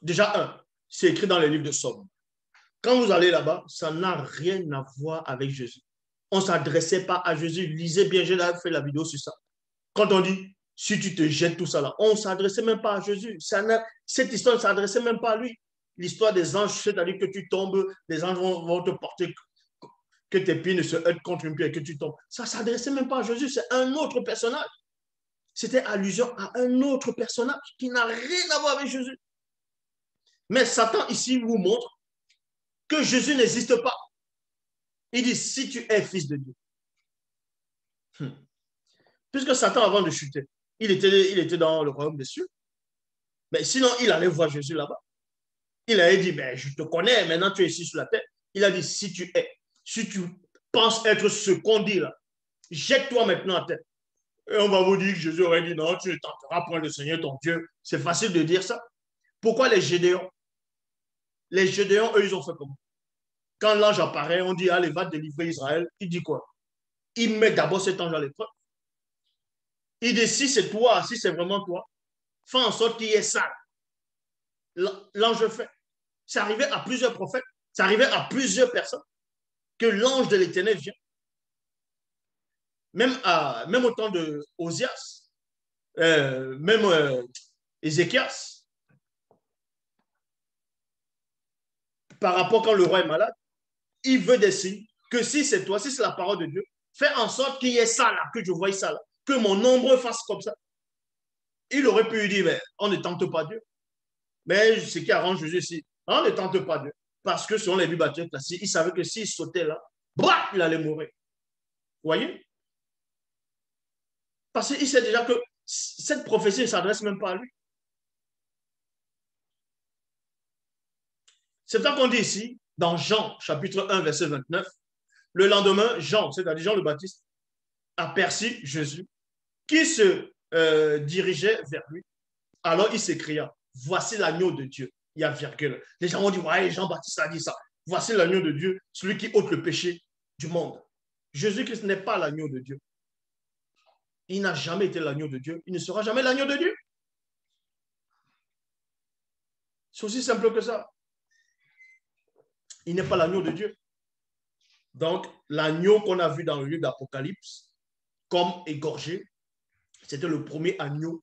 Speaker 1: Déjà, c'est écrit dans les livres de Somme. Quand vous allez là-bas, ça n'a rien à voir avec Jésus. On ne s'adressait pas à Jésus. Lisez bien, j'ai fait la vidéo sur ça. Quand on dit, si tu te jettes tout ça là, on ne s'adressait même pas à Jésus. Cette histoire ne s'adressait même pas à lui. L'histoire des anges, c'est-à-dire que tu tombes, les anges vont te porter, que tes pieds ne se heurtent contre une pierre, que tu tombes. Ça ne s'adressait même pas à Jésus, c'est un autre personnage. C'était allusion à un autre personnage qui n'a rien à voir avec Jésus. Mais Satan ici vous montre que Jésus n'existe pas. Il dit, si tu es fils de Dieu. Puisque Satan, avant de chuter, il était dans le royaume des cieux. Mais sinon, il allait voir Jésus là-bas. Il avait dit, ben, je te connais, maintenant tu es ici sur la terre. Il a dit, si tu penses être ce qu'on dit là, jette-toi maintenant à terre. Et on va vous dire que Jésus aurait dit, non, tu ne tenteras point le Seigneur ton Dieu. C'est facile de dire ça. Pourquoi les Gédéons? Les Gédéons, eux, ils ont fait comment? Quand l'ange apparaît, on dit, allez, va délivrer Israël. Il dit quoi? Il met d'abord cet ange à l'épreuve. Il dit, si c'est toi, si c'est vraiment toi, fais en sorte qu'il y ait ça. L'ange fait. C'est arrivé à plusieurs prophètes, c'est arrivé à plusieurs personnes que l'ange de l'Éternel vient. Même au temps de Osias, même Ézéchias, par rapport quand le roi est malade, il veut des signes que si c'est toi, si c'est la parole de Dieu, fais en sorte qu'il y ait ça là, que je voie ça là, que mon ombre fasse comme ça. Il aurait pu lui dire, mais on ne tente pas Dieu. Mais ce qui arrange Jésus ici, on ne tente pas Dieu. Parce que selon les Bibles classiques, il savait que s'il sautait là, bah, il allait mourir. Vous voyez? Parce qu'il sait déjà que cette prophétie ne s'adresse même pas à lui. C'est ça qu'on dit ici, dans Jean, chapitre 1, verset 29. Le lendemain, Jean, c'est-à-dire Jean le Baptiste, aperçut Jésus qui se dirigeait vers lui. Alors il s'écria, voici l'agneau de Dieu. Il y a virgule. Les gens ont dit, ouais, Jean-Baptiste a dit ça. Voici l'agneau de Dieu, celui qui ôte le péché du monde. Jésus-Christ n'est pas l'agneau de Dieu. Il n'a jamais été l'agneau de Dieu. Il ne sera jamais l'agneau de Dieu. C'est aussi simple que ça. Il n'est pas l'agneau de Dieu. Donc, l'agneau qu'on a vu dans le livre d'Apocalypse, comme égorgé, c'était le premier agneau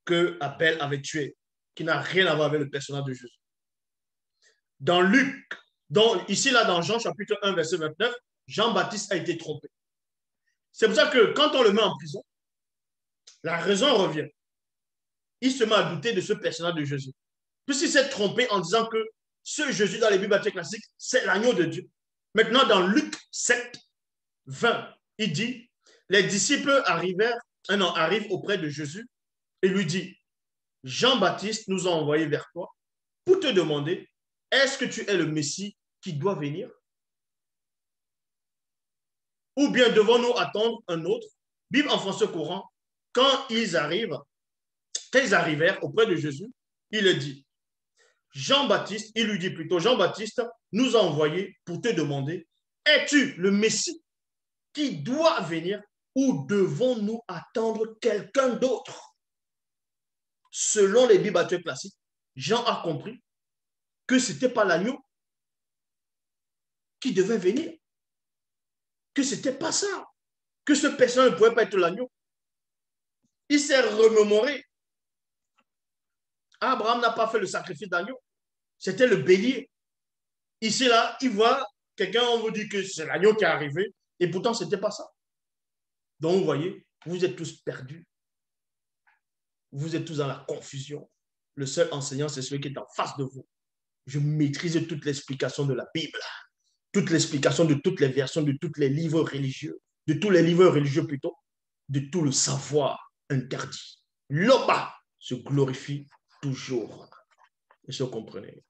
Speaker 1: que Abel avait tué, qui n'a rien à voir avec le personnage de Jésus. Dans Luc, ici là dans Jean chapitre 1, verset 29, Jean-Baptiste a été trompé. C'est pour ça que quand on le met en prison, la raison revient. Il se met à douter de ce personnage de Jésus. Puisqu'il s'est trompé en disant que ce Jésus dans les Bibles classiques, c'est l'agneau de Dieu. Maintenant, dans Luc 7, 20, il dit, les disciples arrivent auprès de Jésus et lui dit, Jean-Baptiste nous a envoyés vers toi pour te demander, est-ce que tu es le Messie qui doit venir? Ou bien devons-nous attendre un autre? Bible en français courant, quand ils arrivèrent auprès de Jésus, il lui dit, il lui dit plutôt, Jean-Baptiste nous a envoyés pour te demander, es-tu le Messie qui doit venir ou devons-nous attendre quelqu'un d'autre? Selon les Bibles classiques, Jean a compris que ce n'était pas l'agneau qui devait venir, que ce n'était pas ça, que ce personnage ne pouvait pas être l'agneau. Il s'est remémoré. Abraham n'a pas fait le sacrifice d'agneau, c'était le bélier. Ici, là, il voit quelqu'un, on vous dit que c'est l'agneau qui est arrivé, et pourtant, ce n'était pas ça. Donc, vous voyez, vous êtes tous perdus. Vous êtes tous dans la confusion. Le seul enseignant, c'est celui qui est en face de vous. Je maîtrise toute l'explication de la Bible, toute l'explication de toutes les versions, de tous les livres religieux, de tous les livres religieux plutôt, de tout le savoir interdit. L'Oba se glorifie toujours. Et ce comprenez.